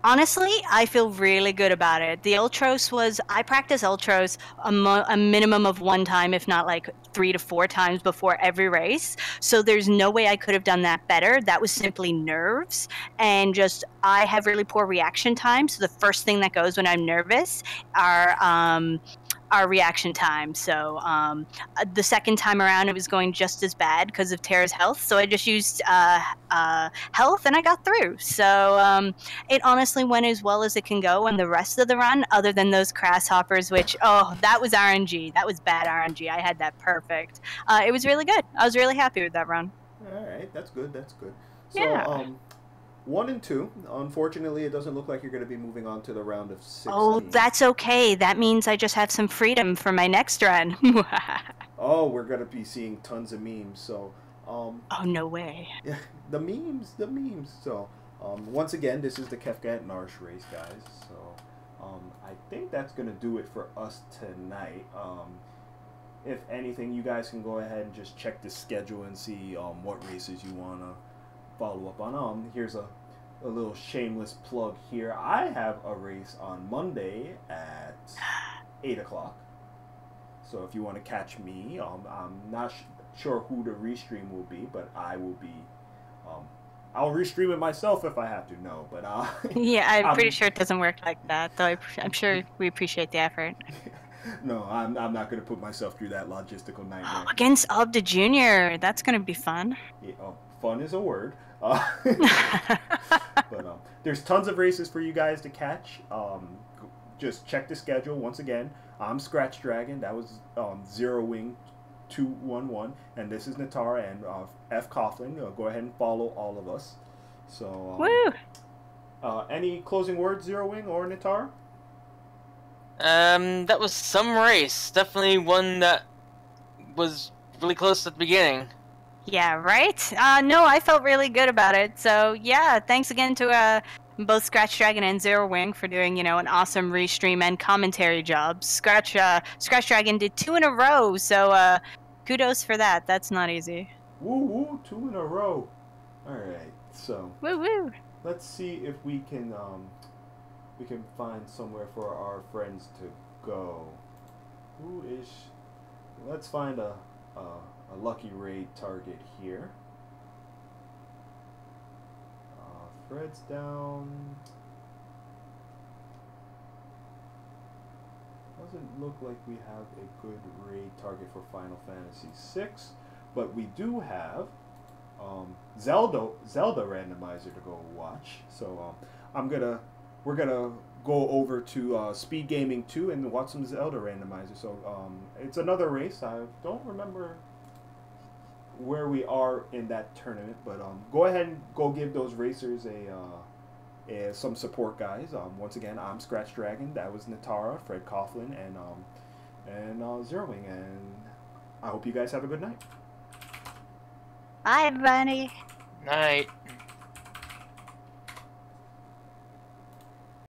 Honestly, I feel really good about it. The Ultros I practice Ultros a minimum of 1 time, if not like 3 to 4 times before every race. So there's no way I could have done that better. That was simply nerves and just, I have really poor reaction time. So the first thing that goes when I'm nervous are reaction time. So the second time around, it was going just as bad because of Tara's health. So I just used health and I got through. So it honestly went as well as it can go on the rest of the run, other than those grasshoppers, which, oh, that was RNG. That was bad RNG. I had that perfect. It was really good. I was really happy with that run. All right, that's good. That's good. So, Yeah. 1 and 2. Unfortunately, it doesn't look like you're going to be moving on to the round of 16. Oh, that's okay. That means I just have some freedom for my next run. Oh, we're gonna be seeing tons of memes. So, Oh, no way. yeah, the memes. So, once again, this is the Kefka at Narshe race, guys. So, I think that's gonna do it for us tonight. If anything, you guys can go ahead and just check the schedule and see what races you wanna follow up on. Here's a little shameless plug here. I have a race on Monday at 8 o'clock. So if you want to catch me, I'm not sure who the restream will be, but I will be. I'll restream it myself if I have to. No, but yeah, I'm pretty sure it doesn't work like that. Though I'm sure we appreciate the effort. No, I'm not going to put myself through that logistical nightmare. Against Obda Jr., that's going to be fun. Yeah, fun is a word. But there's tons of races for you guys to catch. Just check the schedule once again. I'm Scratch Dragon. That was Zero Wing 211, and this is Netara and fcoughlin. Go ahead and follow all of us. So, woo! Any closing words, Zero Wing or Netara? That was some race. Definitely one that was really close at the beginning. Yeah, right? No, I felt really good about it. So, yeah, thanks again to both Scratch Dragon and Zero Wing for doing, an awesome restream and commentary job. Scratch Dragon did 2 in a row, so kudos for that. That's not easy. Woo woo, 2 in a row. All right, so woo woo. Let's see if we can find somewhere for our friends to go. Let's find a lucky raid target here. Fred's down. Doesn't look like we have a good raid target for Final Fantasy VI, but we do have Zelda randomizer to go watch. So we're gonna go over to Speed Gaming 2 and watch some Zelda randomizer. So it's another race. I don't remember where we are in that tournament, but go ahead and go give those racers some support, guys. Once again, I'm Scratch Dragon. That was Netara, fcoughlin, and Zero Wing, and I hope you guys have a good night. Bye, everybody. Night.